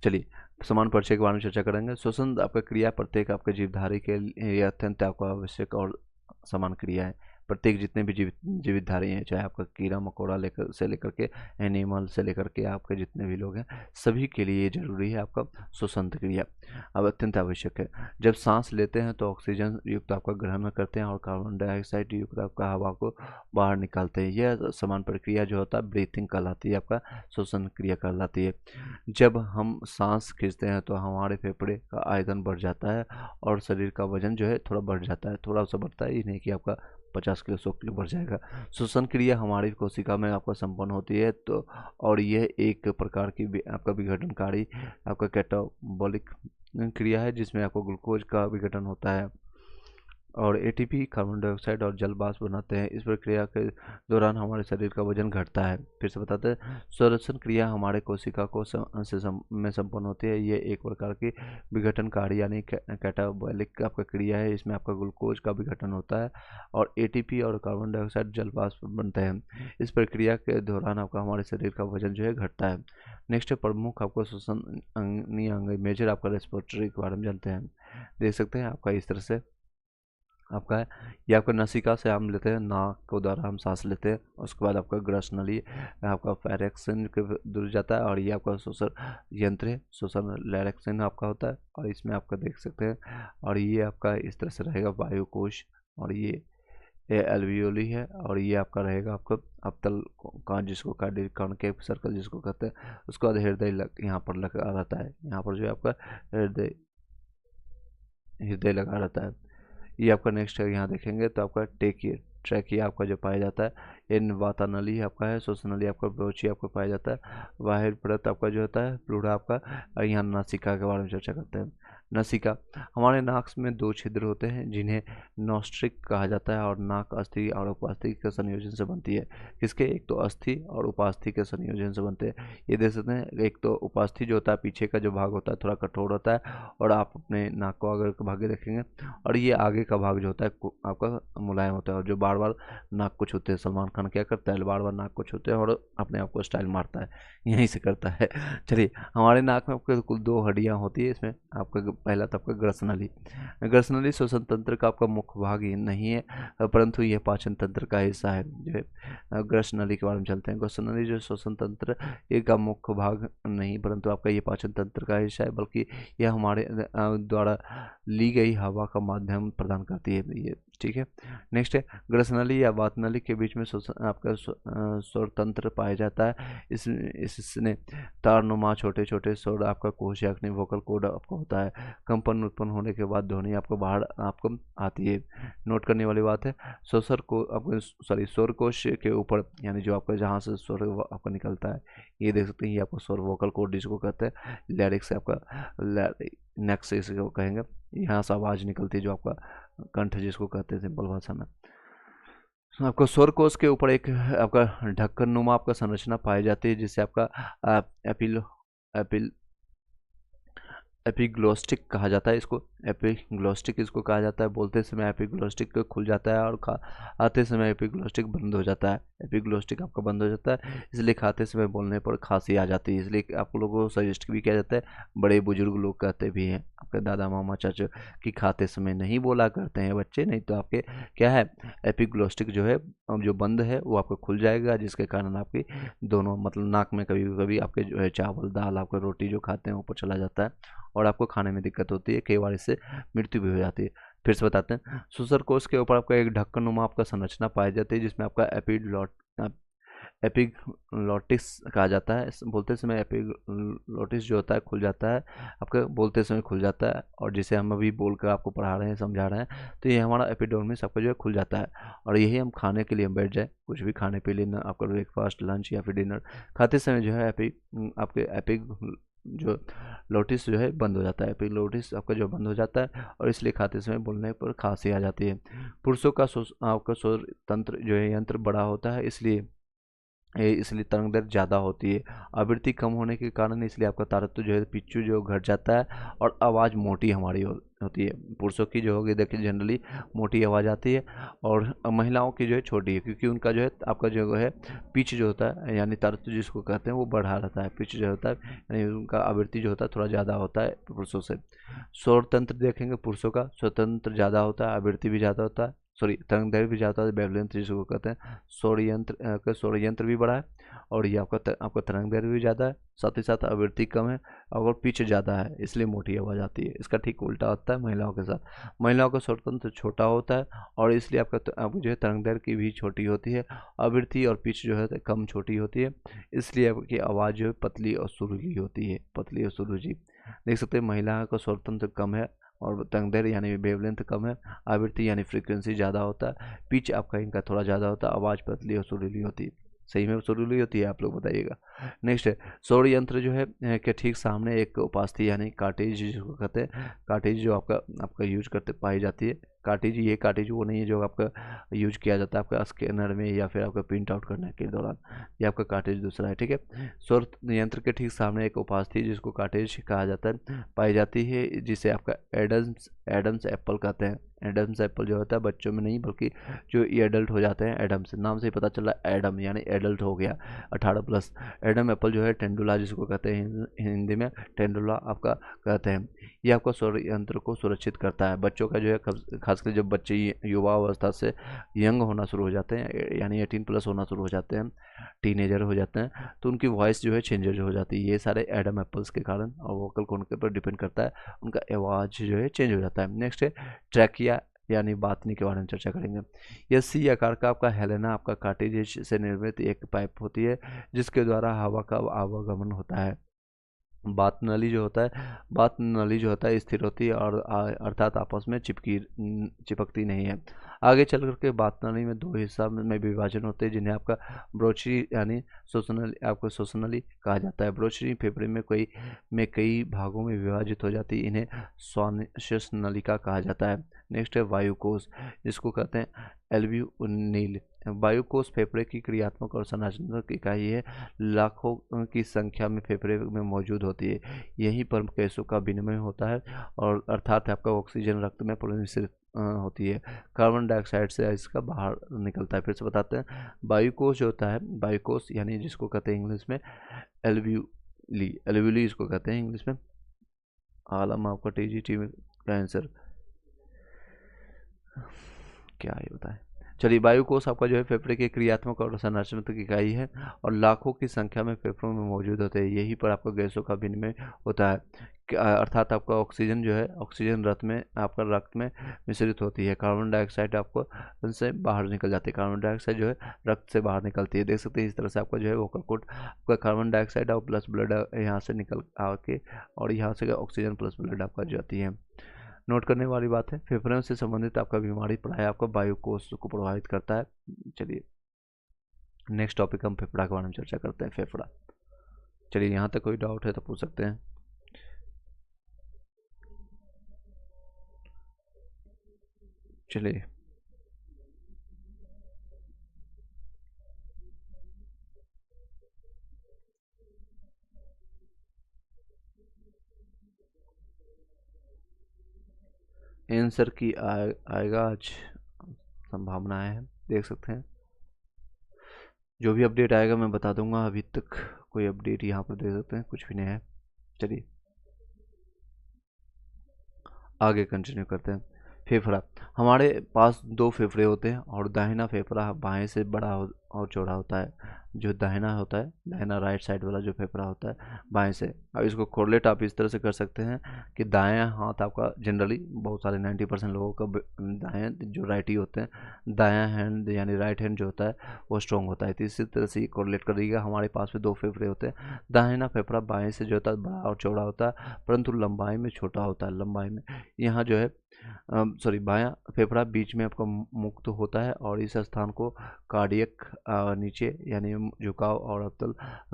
चलिए समान परिचय के बारे में चर्चा करेंगे। श्वसन आपका क्रिया प्रत्येक आपके जीवधारी के लिए अत्यंत आपको आवश्यक और समान क्रिया है। प्रत्येक जितने भी जीवितधारी हैं, चाहे आपका कीड़ा मकोड़ा लेकर के एनिमल से लेकर के आपके जितने भी लोग हैं, सभी के लिए ये जरूरी है आपका श्वसन क्रिया, अब अत्यंत आवश्यक है। जब सांस लेते हैं तो ऑक्सीजन युक्त आपका ग्रहण करते हैं और कार्बन डाइऑक्साइड युक्त आपका हवा को बाहर निकालते हैं। यह समान प्रक्रिया जो होता है ब्रीथिंग कहलाती है, आपका श्वसन क्रिया कहलाती है। जब हम सांस खींचते हैं तो हमारे फेफड़े का आयतन बढ़ जाता है और शरीर का वजन जो है थोड़ा बढ़ जाता है, थोड़ा सा बढ़ता है, ये नहीं कि आपका 50 किलो 100 किलो बढ़ जाएगा। श्वसन क्रिया हमारी कोशिका में आपका संपन्न होती है, तो और यह एक प्रकार की आपका विघटनकारी आपका कैटाबॉलिक क्रिया है जिसमें आपको ग्लूकोज का विघटन होता है और ATP कार्बन डाइऑक्साइड और जल वाष्प बनाते हैं। इस प्रक्रिया के दौरान हमारे शरीर का वजन घटता है। फिर से बताते हैं, श्वसन क्रिया हमारे कोशिका को में संपन्न होती है। ये एक प्रकार की विघटनकारी यानी कैटाबॉलिक आपका क्रिया है। इसमें आपका ग्लूकोज का विघटन होता है और ATP और कार्बन डाइऑक्साइड जल वाष्प बनते हैं। इस प्रक्रिया के दौरान आपका हमारे शरीर का वजन जो है घटता है। नेक्स्ट प्रमुख आपको श्वसन अंग मेजर आपका रेस्पिरेटरी के बारे में जानते हैं, देख सकते हैं आपका इस तरह से आपका है। ये आपका नसिका से हम लेते हैं, नाक के द्वारा हम सांस लेते हैं, उसके बाद आपका ग्रसनली आपका फेरेक्सिन के दूर जाता है और ये आपका श्वसन यंत्र है, श्वसन लैरेक्सिन आपका होता है और इसमें आपका देख सकते हैं। और ये आपका इस तरह से रहेगा वायुकोश और ये एल्वियोली है और ये आपका रहेगा आपका अवतल कान जिसको कॉन्केव सर्कल जिसको कहते हैं। उसके बाद हृदय यहाँ पर लगा रहता है, यहाँ पर जो है आपका हृदय हृदय लगा रहता है। ये आपका नेक्स्ट है, यहाँ देखेंगे तो आपका ट्रैकिया आपका जो पाया जाता है, इन वातानली आपका है, श्वसनली आपका ब्रोची आपका पाया जाता है, बाहर परत आपका जो होता है प्लूरा आपका। और यहाँ नासिका के बारे में चर्चा करते हैं। नासिका, हमारे नाक में 2 छिद्र होते हैं जिन्हें नॉस्ट्रिक कहा जाता है और नाक अस्थि और उपास्थि के संयोजन से बनती है। किसके? एक तो अस्थि और उपास्थि के संयोजन से बनते हैं। ये देख सकते हैं, एक तो उपास्थि जो होता है पीछे का जो भाग होता है थोड़ा कठोर होता है, और आप अपने नाक को अगर भागे देखेंगे, और ये आगे का भाग जो होता है आपका मुलायम होता है, और जो बार बार नाक को छूते हैं। सलमान खान क्या करता है? बार बार नाक को छूते हैं और अपने आप को स्टाइल मारता है, यहीं से करता है। चलिए, हमारे नाक में आपके कुल 2 हड्डियां होती है। इसमें आपका पहला तो आपका ग्रसनली। ग्रसनली श्वसन तंत्र का आपका मुख्य भाग ही नहीं है, परंतु यह पाचन तंत्र का हिस्सा है। जो है ग्रसनली के बारे में चलते हैं। ग्रसनली जो श्वसन तंत्र ये का मुख्य भाग नहीं, परंतु आपका ये पाचन तंत्र का हिस्सा है, बल्कि यह हमारे द्वारा ली गई हवा का माध्यम प्रदान करती है ये। ठीक है, नेक्स्ट है ग्रसनली या वातनली के बीच में आपका स्वर तंत्र पाया जाता है। इसने तारनुमा छोटे छोटे स्वर आपका कोश या वोकल कोड आपका होता है। कंपन उत्पन्न होने के बाद ध्वनि आपको बाहर आपको आती है। नोट करने वाली बात है, स्वसर को आपको स्वर कोश के ऊपर, यानी जो आपका जहाँ से स्वर आपका निकलता है, ये देख सकते हैं, ये आपको स्वर वोकल कोड जिसको कहते हैं। लैरिक्स से आपका नेक्स्ट से इसको कहेंगे, यहाँ से आवाज़ निकलती है जो आपका कंठ जिसको कहते हैं सिंपल भाषा में। आपको स्वर कोश के ऊपर एक आपका ढक्कन नुमा आपका संरचना पाई जाती है, जिससे आपका एपिल एपिग्लोस्टिक कहा जाता है। इसको एपिग्लोस्टिक इसको कहा जाता है। बोलते समय एपिग्लोस्टिक खुल जाता है और खाते समय एपिग्लोस्टिक बंद हो जाता है। एपिग्लोस्टिक आपका बंद हो जाता है, इसलिए खाते समय बोलने पर खांसी आ जाती है। इसलिए आप लोगों को सजेस्ट भी किया जाता है, बड़े बुजुर्ग लोग कहते भी हैं, आपके दादा मामा चाचा, कि खाते समय नहीं बोला करते हैं बच्चे, नहीं तो आपके क्या है, एपिग्लोस्टिक जो है जो बंद है वो आपको खुल जाएगा, जिसके कारण आपकी दोनों मतलब नाक में कभी कभी आपके जो है चावल दाल आपका रोटी जो खाते हैं ऊपर चला जाता है, और आपको खाने में दिक्कत होती है, कई बार इससे मृत्यु भी हो जाती है। फिर से बताते हैं, सुसर कोश के ऊपर आपका एक ढक्कन नुमा आपका संरचना पाई जाती है, जिसमें आपका एपिग्लोटिस कहा जाता है। बोलते समय एपिग्लोटिस जो होता है खुल जाता है, आपका बोलते समय खुल जाता है, और जिसे हम अभी बोलकर आपको पढ़ा रहे हैं समझा रहे हैं, तो ये हमारा एपिडर्मिस आपका जो है खुल जाता है। और यही हम खाने के लिए हम बैठ जाए, कुछ भी खाने के लिए ना, आपका ब्रेकफास्ट लंच या फिर डिनर खाते समय जो है आपके एपिग जो लोटिस जो है बंद हो जाता है। एपिग्लोटिस आपका जो बंद हो जाता है, और इसलिए खाते समय बोलने पर खांसी आ जाती है। पुरुषों का आपका स्वर तंत्र जो है यंत्र बड़ा होता है, इसलिए तरंग दर ज़्यादा होती है। आवृत्ति कम होने के कारण इसलिए आपका तारत्व जो है पिच्चू जो घट जाता है, और आवाज़ मोटी हमारी होती है। पुरुषों की जो होगी देखिए जनरली मोटी आवाज़ आती है, और महिलाओं की जो है छोटी है, क्योंकि उनका जो है आपका जो है पिच जो होता है, यानी तारत्व जिसको कहते हैं वो बढ़ा रहता है। पिच जो होता है यानी उनका आवृत्ति जो होता है थोड़ा ज़्यादा होता है पुरुषों से। स्वर तंत्र देखेंगे, पुरुषों का स्वतंत्र ज़्यादा होता है, आवृत्ति भी ज़्यादा होता है, सॉरी तरंग दैर्घ्य भी ज़्यादा है, वेवलेंथ जिसको कहते हैं। सौर यंत्र भी बड़ा है, और ये आपका तरंग दैर्घ्य भी ज़्यादा है, साथ ही साथ आवृत्ति कम है और पिच ज़्यादा है, इसलिए मोटी आवाज़ आती है। इसका ठीक उल्टा होता है महिलाओं के साथ। महिलाओं का स्वतंत्र छोटा होता है, और इसलिए आपका जो है तरंग दैर्घ्य भी छोटी होती है, आवृत्ति और पिच जो है कम छोटी होती है, इसलिए आपकी आवाज़ जो है पतली और सुरीली होती है, पतली और सुरीली। देख सकते हैं महिला का स्वतंत्र कम है, और तरंग दैर्घ्य यानी वेवलेंथ कम है, आवृत्ति यानी फ्रीक्वेंसी ज़्यादा होता है, पिच आपका इनका थोड़ा ज़्यादा होता है, आवाज़ पतली और सुरीली होती है। सही में सुरीली होती है? आप लोग बताइएगा। नेक्स्ट है सौर यंत्र जो है के ठीक सामने एक उपास्थि यानी कार्टेज जिसको कहते हैं, कार्टेज जो आपका यूज करते पाई जाती है। कार्टेज वो नहीं है जो आपका यूज किया जाता है आपका स्कैनर में या फिर आपका प्रिंट आउट करने के दौरान, ये आपका कार्टेज दूसरा है। ठीक है, सौर यंत्र के ठीक सामने एक उपास्थि जिसको कार्टेज कहा जाता है पाई जाती है, जिसे आपका एडम्स एप्पल कहते हैं। एडम्स एप्पल जो होता है बच्चों में नहीं, बल्कि जो ये एडल्ट हो जाते हैं, एडम्स नाम से ही पता चला, एडम यानी एडल्ट हो गया 18+। एडम एप्पल जो है टेंडुला जिसको कहते हैं हिंदी में, टेंडुला आपका कहते हैं। ये आपका सौर यंत्र को सुरक्षित करता है। बच्चों का जो है खासकर जब बच्चे युवा अवस्था से यंग होना शुरू हो जाते हैं, यानी 18+ होना शुरू हो जाते हैं, टीनेजर हो जाते हैं, तो उनकी वॉइस जो है चेंजेज हो जाती है। ये सारे एडम एप्पल्स के कारण, और वोकल कोड के ऊपर डिपेंड करता है, उनका आवाज़ जो है चेंज हो जाता है। नेक्स्ट है ट्रैकिया यानी बातनी के बारे में चर्चा करेंगे। यह सी आकार का आपका हेलेना आपका कार्टिलेज से निर्मित एक पाइप होती है, जिसके द्वारा हवा का आवागमन होता है। बात नली जो होता है स्थिर होती है और अर्थात आपस में चिपकती नहीं है। आगे चल करके बात नली में दो हिस्सा में विभाजन होते हैं, जिन्हें आपका ब्रोचरी यानी शोषनली कहा जाता है। ब्रोचरी फेफड़े में कई भागों में विभाजित हो जाती है, इन्हें श्वास नलिका कहा जाता है। नेक्स्ट है वायुकोश, जिसको कहते हैं एल्व्यूल। वायुकोश फेफड़े की क्रियात्मक और संरचनात्मक इकाई है, लाखों की संख्या में फेफड़े में मौजूद होती है। यहीं पर गैसों का विनिमय होता है और अर्थात आपका ऑक्सीजन रक्त में मिश्रित होती है, कार्बन डाइऑक्साइड से इसका बाहर निकलता है। फिर से बताते हैं, वायुकोश जो होता है, वायुकोश यानी जिसको कहते हैं इंग्लिश में एल्व्यूली इसको कहते हैं इंग्लिश में। आलम आपका टीजीटी में का आंसर क्या है बताएं। चलिए, वायुकोश आपका जो है फेफड़े की क्रियात्मक और संरचनात्मक इकाई है और लाखों की संख्या में फेफड़ों में मौजूद होते हैं। यहीं पर आपका गैसों का विनिमय होता है, अर्थात आपका ऑक्सीजन जो है ऑक्सीजन रक्त में मिश्रित होती है, कार्बन डाइऑक्साइड आपको उनसे बाहर निकल जाती है। कार्बन डाइऑक्साइड जो है रक्त से बाहर निकलती है। देख सकते हैं इस तरह से आपका जो है वोकल कॉर्ड आपका कार्बन डाइऑक्साइड और प्लस ब्लड यहाँ से निकल आके और यहाँ से ऑक्सीजन प्लस ब्लड आपका जाती है। नोट करने वाली बात है, फेफड़ों से संबंधित आपका बीमारी पड़ा है, आपका वायुकोश को प्रभावित करता है। चलिए नेक्स्ट टॉपिक हम फेफड़ा के बारे में चर्चा करते हैं। फेफड़ा, चलिए यहाँ तक कोई डाउट है तो पूछ सकते हैं। चलिए आंसर की आएगा आज, संभावनाएं हैं, देख सकते हैं। जो भी अपडेट आएगा मैं बता दूंगा। अभी तक कोई अपडेट यहाँ पर दे सकते हैं, कुछ भी नहीं है। चलिए आगे कंटिन्यू करते हैं। फेफड़ा, हमारे पास दो फेफड़े होते हैं और दाहिना फेफड़ा बाएं से बड़ा और चौड़ा होता है। जो दाहिना होता है, दाहिना राइट साइड वाला जो फेफड़ा होता है बाएं से। अब इसको कोरिलेट आप इस तरह से कर सकते हैं कि दायां हाथ आपका जनरली बहुत सारे 90% लोगों का दायां जो राइट ही होते हैं, दायां हैंड यानी राइट हैंड जो होता है वो स्ट्रॉन्ग होता है। तो इसी तरह से कोरिलेट कर दीजिएगा। हमारे पास में दो फेफड़े होते हैं, दाहिना फेफड़ा बाएं से जो होता है बड़ा और चौड़ा होता है, परंतु लंबाई में छोटा होता है। लंबाई में यहाँ जो है बायां फेफड़ा बीच में आपका मुक्त होता है और इस स्थान को कार्डियक नीचे यानी झुकाव और अवतल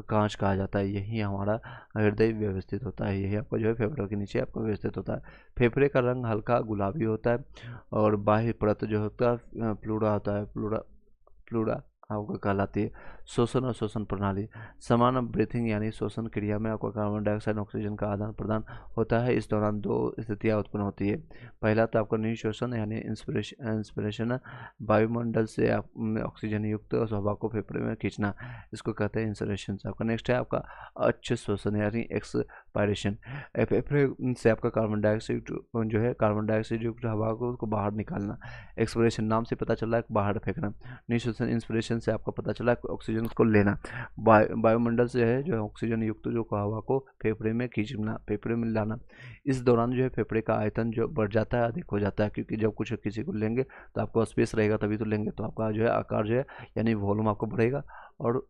कांच कहा जाता है। यही हमारा हृदय व्यवस्थित होता है। यही आपका जो है फेफड़े के नीचे आपका व्यवस्थित होता है। फेफड़े का रंग हल्का गुलाबी होता है और बाह्य परत जो होता है प्लूरा होता है। प्लूरा आपको कहलाती है। श्वसन और श्वसन प्रणाली, समान ब्रीथिंग यानी श्वसन क्रिया में आपको कार्बन डाइऑक्साइड ऑक्सीजन का आदान प्रदान होता है। इस दौरान दो स्थितियां उत्पन्न होती है। पहला तो आपका निःश्वसन यानी इंस्पिरेशन, वायुमंडल से ऑक्सीजन युक्त हवा को फेफड़े में खींचना, इसको कहते हैं इंस्पिरेशन। आपका नेक्स्ट है आपका अच्छ श्वसन यानी एक्सपायरेशन, फेफड़े से आपका कार्बन डाइऑक्साइड युक्त हवा को बाहर निकालना। एक्सपिरेशन नाम से पता चल रहा है बाहर फेंकना। निःश्वसन इंस्पिरेशन से आपको पता चला ऑक्सीजन को लेना। वायुमंडल से है जो ऑक्सीजन युक्त जो हवा को फेफड़े में खींचना, फेफड़े में लाना। इस दौरान जो है फेफड़े का आयतन जो बढ़ जाता है, अधिक हो जाता है, क्योंकि जब कुछ किसी को लेंगे तो आपको स्पेस रहेगा तभी तो लेंगे, तो आपका जो है आकार जो है यानी वॉल्यूम आपको बढ़ेगा और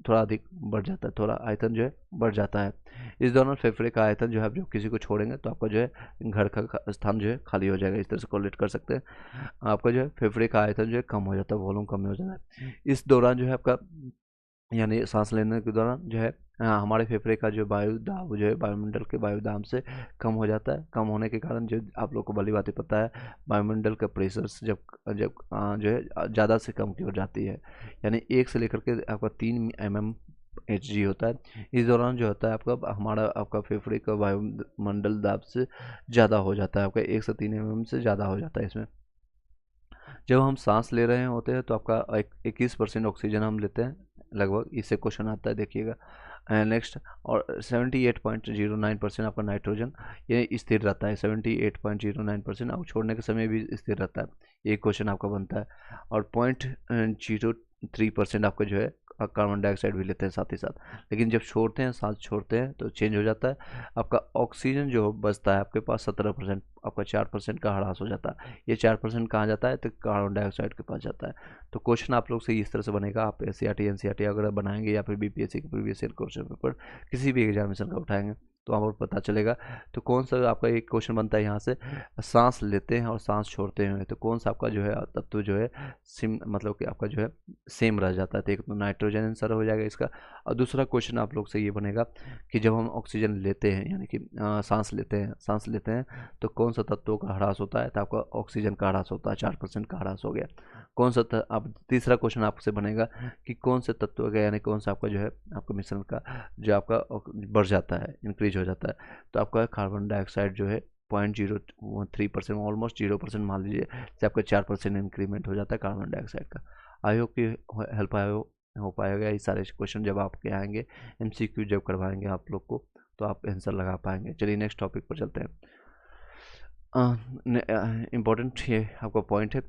थोड़ा अधिक बढ़ जाता है, थोड़ा आयतन जो है बढ़ जाता है। इस दौरान फेफड़े का आयतन जो है जब किसी को छोड़ेंगे तो आपका जो है घर का स्थान जो है खाली हो जाएगा। इस तरह से कोरिलेट कर सकते हैं। आपका जो है फेफड़े का आयतन जो है कम हो जाता है, वॉल्यूम कम हो जाता है। इस दौरान जो है आपका यानी सांस लेने के दौरान जो है हमारे फेफड़े का जो वायु दाब जो है वायुमंडल के वायु दाब से कम हो जाता है। कम होने के कारण जो आप लोग को भली बातें पता है, वायुमंडल का प्रेशर जब जब जो है ज़्यादा से कम की ओर जाती है, यानी 1 से लेकर के आपका 3 mmHg होता है। इस दौरान जो होता है आपका फेफड़े का वायुमंडल दाब से ज़्यादा हो जाता है, आपका 1 से 3 mm से ज़्यादा हो जाता है। इसमें जब हम सांस ले रहे होते हैं तो आपका 21% ऑक्सीजन हम लेते हैं लगभग, इससे क्वेश्चन आता है देखिएगा। नेक्स्ट और 78.09% आपका नाइट्रोजन ये स्थिर रहता है। 78.09% और छोड़ने के समय भी स्थिर रहता है। ये क्वेश्चन आपका बनता है। और 0.03% आपका जो है कार्बन डाइऑक्साइड भी लेते हैं साथ ही साथ, लेकिन जब छोड़ते हैं, सांस छोड़ते हैं तो चेंज हो जाता है। आपका ऑक्सीजन जो बचता है आपके पास 17%, आपका 4% का ह्रास हो जाता है। ये 4% कहाँ जाता है, तो कार्बन डाइऑक्साइड के पास जाता है। तो क्वेश्चन आप लोग से इस तरह से बनेगा, आप SCRT NCERT अगर बनाएंगे या फिर BPSC के प्रीवियस ईयर क्वेश्चन पेपर किसी भी एग्जामिनेशन का उठाएंगे तो आपको पता चलेगा। तो कौन सा आपका एक क्वेश्चन बनता है यहाँ से, सांस लेते हैं और सांस छोड़ते हैं तो कौन सा आपका जो है तत्व जो है सिम मतलब कि आपका जो है सेम रह जाता है। तो एक तो नाइट्रोजन आंसर हो जाएगा इसका। और दूसरा क्वेश्चन आप लोग से ये बनेगा कि जब हम ऑक्सीजन लेते हैं यानी कि सांस लेते हैं तो कौन सा तत्वों का ह्रास होता है, तो आपका ऑक्सीजन का ह्रास होता है, 4% का ह्रास हो गया। कौन सा अब तीसरा क्वेश्चन आपसे बनेगा कि कौन से तत्व का यानी कौन सा आपका जो है आपका मिश्रण का जो आपका बढ़ जाता है, इंक्रीज हो जाता है, तो आपका कार्बन डाइऑक्साइड जो है 0.03%, ऑलमोस्ट 0% मान लीजिए, जैसे आपका 4% इंक्रीमेंट हो जाता है कार्बन डाइऑक्साइड का। आई होप कि हेल्प हो पाएगा। ये सारे क्वेश्चन जब आपके आएंगे, MCQ जब करवाएंगे आप लोग को तो आप आंसर लगा पाएंगे। चलिए नेक्स्ट टॉपिक पर चलते हैं। इम्पोर्टेंट ये आपका पॉइंट है,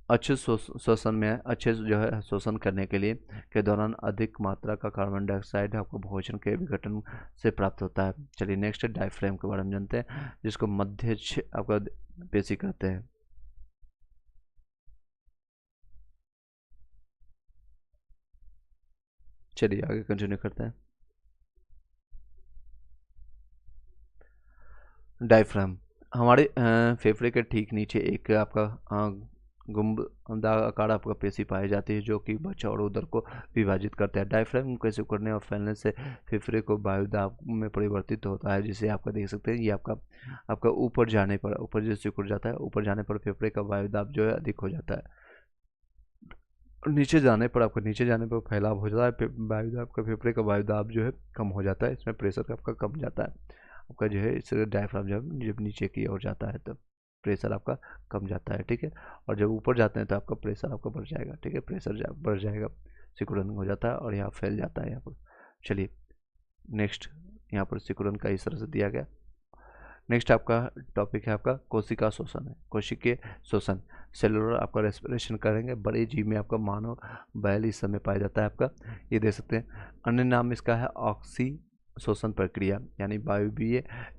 अच्छे श्वसन में अच्छे जो है श्वसन करने के लिए के दौरान अधिक मात्रा का कार्बन डाइऑक्साइड आपको भोजन के विघटन से प्राप्त होता है। चलिए नेक्स्ट डायफ्राम के बारे में जानते हैं, जिसको मध्य आपका पेशी कहते हैं। चलिए आगे कंटिन्यू करते हैं। डायफ्राम हमारे फेफड़े के ठीक नीचे एक आपका गुंबदाकार आपका पेशी पाई जाती है जो कि बच्चा और उदर को विभाजित करता है। डायफ्राम के सिकुड़ने और फैलने से फेफड़े को वायुदाब में परिवर्तित होता है, जिसे आपका देख सकते हैं। ये आपका ऊपर जाने पर, ऊपर जो सिकुड़ जाता है, ऊपर जाने पर फेफड़े का वायुदाब जो है अधिक हो जाता है। नीचे जाने पर फैलाव हो जाता है, वायुदाब का फेफड़े का वायुदाब जो है कम हो जाता है, इसमें प्रेशर आपका कम जाता है। आपका जो है इस डायफ्राम जब नीचे की ओर जाता है तब प्रेशर आपका कम जाता है, ठीक है। और जब ऊपर जाते हैं तो आपका प्रेशर आपका बढ़ जाएगा, ठीक है, प्रेशर बढ़ जाएगा, सिकुड़न हो जाता है और यहाँ फैल जाता है यहाँ पर। चलिए नेक्स्ट, यहाँ पर सिकुड़न का इस तरह से दिया गया। नेक्स्ट आपका टॉपिक है आपका कोशिका शोषण है। कोशिकीय शोषण, सेलुलर आपका रेस्पिरेशन करेंगे। बड़े जीव में आपका मानव बैल इस समय पाया जाता है आपका, ये देख सकते हैं। अन्य नाम इसका है ऑक्सी शोषण प्रक्रिया यानी वायुवीय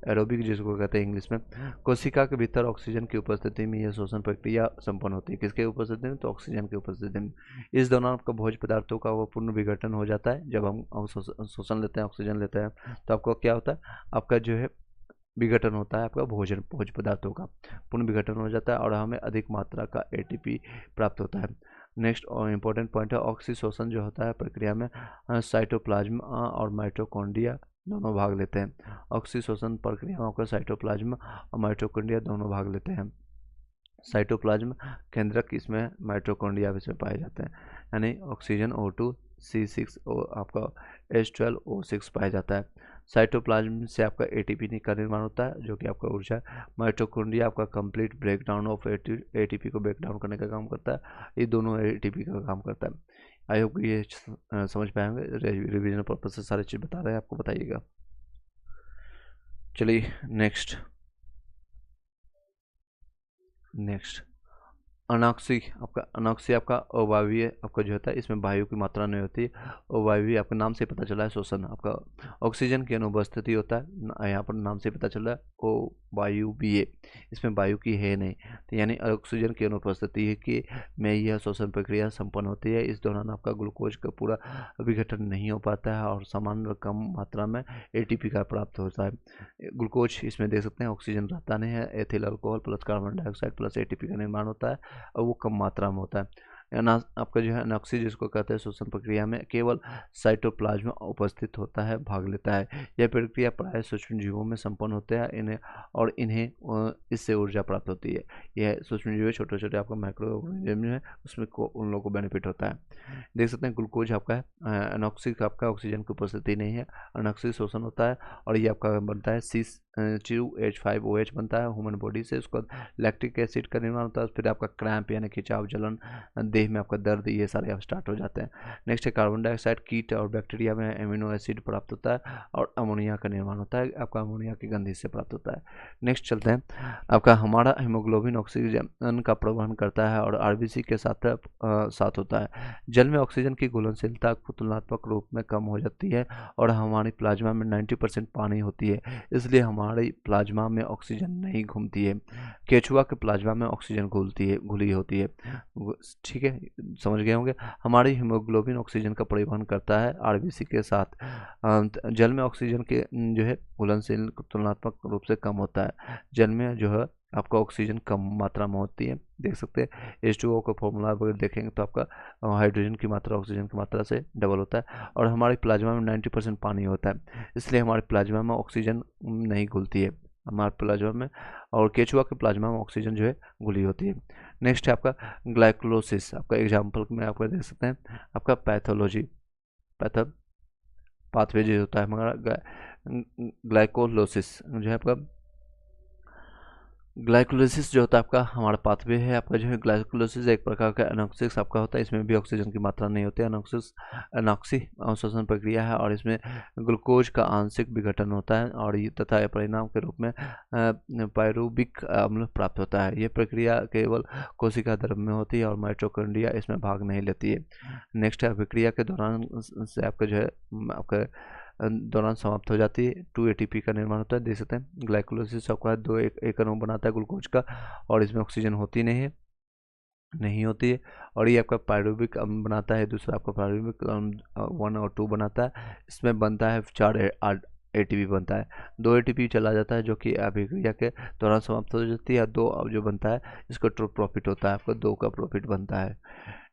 एरोबिक जिसको कहते हैं इंग्लिश में। कोशिका के भीतर ऑक्सीजन की उपस्थिति में यह शोषण प्रक्रिया संपन्न होती है। किसके उपस्थिति में, तो ऑक्सीजन की उपस्थिति में। इस दौरान आपका भोज्य पदार्थों का वो पूर्ण विघटन हो जाता है। जब हम शोषण लेते हैं, ऑक्सीजन लेते हैं, तो आपको क्या होता है, आपका जो है विघटन होता है, आपका भोज्य पदार्थों का पूर्ण विघटन हो जाता है और हमें अधिक मात्रा का ATP प्राप्त होता है। नेक्स्ट और इम्पोर्टेंट पॉइंट है, ऑक्सीशोषण जो होता है प्रक्रिया में साइटोप्लाज्म और माइटोकॉन्ड्रिया दोनों भाग लेते हैं। ऑक्सीशोषण प्रक्रिया में आपका साइटोप्लाज्म और माइटोकॉन्ड्रिया दोनों भाग लेते हैं। साइटोप्लाज्म केंद्रक इसमें माइटोकॉन्ड्रिया इसमें पाए जाते हैं, यानी ऑक्सीजन O2 C6 आपका H12O6 पाया जाता है। साइटोप्लाज्म से आपका ATP का निर्माण होता है जो कि आपका ऊर्जा। माइटोकॉन्ड्रिया आपका कंप्लीट ब्रेकडाउन ऑफ ATP को ब्रेक डाउन करने का काम करता है। ये दोनों ATP का काम करता है। आई होप ये समझ पाएंगे, रिवीजन पर्पज से सारी चीज़ बता रहे हैं आपको, बताइएगा। चलिए नेक्स्ट अनॉक्सी आपका अवायवीय आपका जो होता है, इसमें वायु की मात्रा नहीं होती है। अवायवीय आपका नाम से पता चला है, शोषण आपका ऑक्सीजन की अनुपस्थिति होता है। यहाँ पर नाम से पता चल रहा है अवायवीय, इसमें वायु की है नहीं, तो यानी ऑक्सीजन की अनुपस्थिति की में यह शोषण प्रक्रिया संपन्न होती है। इस दौरान आपका ग्लूकोज का पूरा विघटन नहीं हो पाता है और सामान्य कम मात्रा में ATP का प्राप्त होता है। ग्लूकोज इसमें देख सकते हैं, ऑक्सीजन रहता नहीं है, ethyl alcohol plus carbon dioxide plus ATP का निर्माण होता है और वो कम मात्रा में होता है। आपका जो है अनॉक्सी जिसको कहते हैं, शोषण प्रक्रिया में केवल साइटोप्लाज्म उपस्थित होता है, भाग लेता है। यह प्रक्रिया प्राय सूक्ष्म जीवों में संपन्न होते हैं इन्हें इससे ऊर्जा प्राप्त होती है। यह सूक्ष्म जीव छोटे छोटे आपका माइक्रो ऑर्गेनिज्म है, उसमें उन लोगों को बेनिफिट होता है। देख सकते हैं ग्लूकोज आपका है, अनॉक्सिक आपका ऑक्सीजन की उपस्थिति नहीं है, अनॉक्सिक शोषण होता है और ये आपका बनता है C2H5OH बनता है ह्यूमन बॉडी से। उसके बाद लैक्टिक एसिड का निर्माण होता है, फिर आपका क्रैम्प यानी खिंचाव, जलन, देह में आपका दर्द, ये सारे आप स्टार्ट हो जाते हैं। नेक्स्ट है कार्बन डाइऑक्साइड, कीट और बैक्टीरिया में एमिनो एसिड प्राप्त होता है और अमोनिया का निर्माण होता है, आपका अमोनिया की गंध से प्राप्त होता है। नेक्स्ट चलते हैं, आपका हमारा हीमोग्लोबिन ऑक्सीजन का परिवहन करता है और आरबीसी के साथ होता है। जल में ऑक्सीजन की घुलनशीलता तुलनात्मक रूप में कम हो जाती है और हमारी प्लाज्मा में 90% पानी होती है, इसलिए हमारी प्लाज्मा में ऑक्सीजन नहीं घूमती है। केचुआ के प्लाज्मा में ऑक्सीजन घुली होती है। ठीक है, समझ गए होंगे। हमारी हीमोग्लोबिन ऑक्सीजन का परिवहन करता है आरबीसी के साथ। जल में ऑक्सीजन के जो है घुलनशील तुलनात्मक रूप से कम होता है। जल में जो है आपका ऑक्सीजन कम मात्रा में होती है, देख सकते हैं H2O का फॉर्मूला अगर देखेंगे तो आपका हाइड्रोजन की मात्रा ऑक्सीजन की मात्रा से डबल होता है और हमारी प्लाज्मा में 90% पानी होता है, इसलिए हमारे प्लाज्मा में ऑक्सीजन नहीं घुलती है हमारे प्लाज्मा में, और केचुआ के प्लाज्मा में ऑक्सीजन जो है घुली होती है। नेक्स्ट है आपका ग्लाइकोलाइसिस, आपका एग्जाम्पल में आपका देख सकते हैं, आपका पैथोलॉजी पाथवे जो होता है हमारा ग्लाइकोलाइसिस जो है आपका ग्लाइकोलाइसिस जो होता है आपका हमारा पाथवे है आपका जो है। ग्लाइकोलाइसिस एक प्रकार का एनॉक्सिस आपका होता है, इसमें भी ऑक्सीजन की मात्रा नहीं होती है। एनॉक्सी अवशोषण प्रक्रिया है और इसमें ग्लूकोज का आंशिक विघटन होता है और ये तथा परिणाम के रूप में पायरुविक अम्ल प्राप्त होता है। ये प्रक्रिया केवल कोशिका द्रव्य में होती है और माइटोकॉन्ड्रिया इसमें भाग नहीं लेती है। नेक्स्ट है अभिक्रिया के दौरान से आपका जो है आपका दौरान समाप्त हो जाती है, 2 ATP का निर्माण होता है, देख सकते हैं। ग्लाइकोलाइसिस आपका एक अणु बनाता है ग्लूकोज का और इसमें ऑक्सीजन होती नहीं होती है और ये आपका पायरुविक अम्ल बनाता है। दूसरा आपका पायरुविक 1 और 2 बनाता है, इसमें बनता है 4 ATP बनता है। 2 ATP चला जाता है जो कि अभिक्रिया के दौरान समाप्त हो जाती है। 2 अब जो बनता है इसका ट्रू प्रॉफिट होता है, आपका 2 का प्रॉफिट बनता है।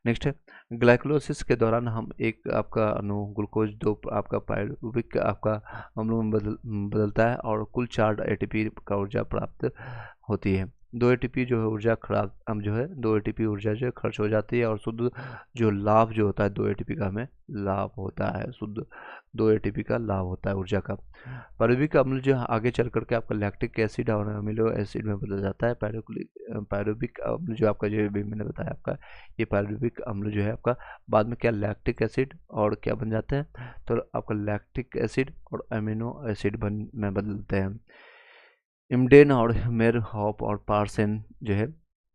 नेक्स्ट है ग्लाइकोलाइसिस के दौरान हम एक आपका अणु ग्लूकोज 2 आपका पायरुविक आपका अम्लों में बदलता है और कुल 4 ATP का ऊर्जा प्राप्त होती है। 2 ATP जो है ऊर्जा खराब हम जो है 2 ATP ऊर्जा जो है खर्च हो जाती है और शुद्ध जो लाभ जो होता है 2 ATP का हमें लाभ होता है, शुद्ध 2 ATP का लाभ होता है ऊर्जा का। पायरुविक अम्ल जो आगे चल करके आपका लैक्टिक एसिड और अमीनो एसिड में बदल जाता है। पायरुविक अम्ल जो आपका जो भी मैंने बताया आपका ये पायरुविक अम्ल जो है आपका बाद में क्या लैक्टिक एसिड और क्या बन जाते हैं, तो आपका लैक्टिक एसिड और अमीनो एसिड में बदलते हैं। इमडेन और मेरहॉप और पार्सन जो है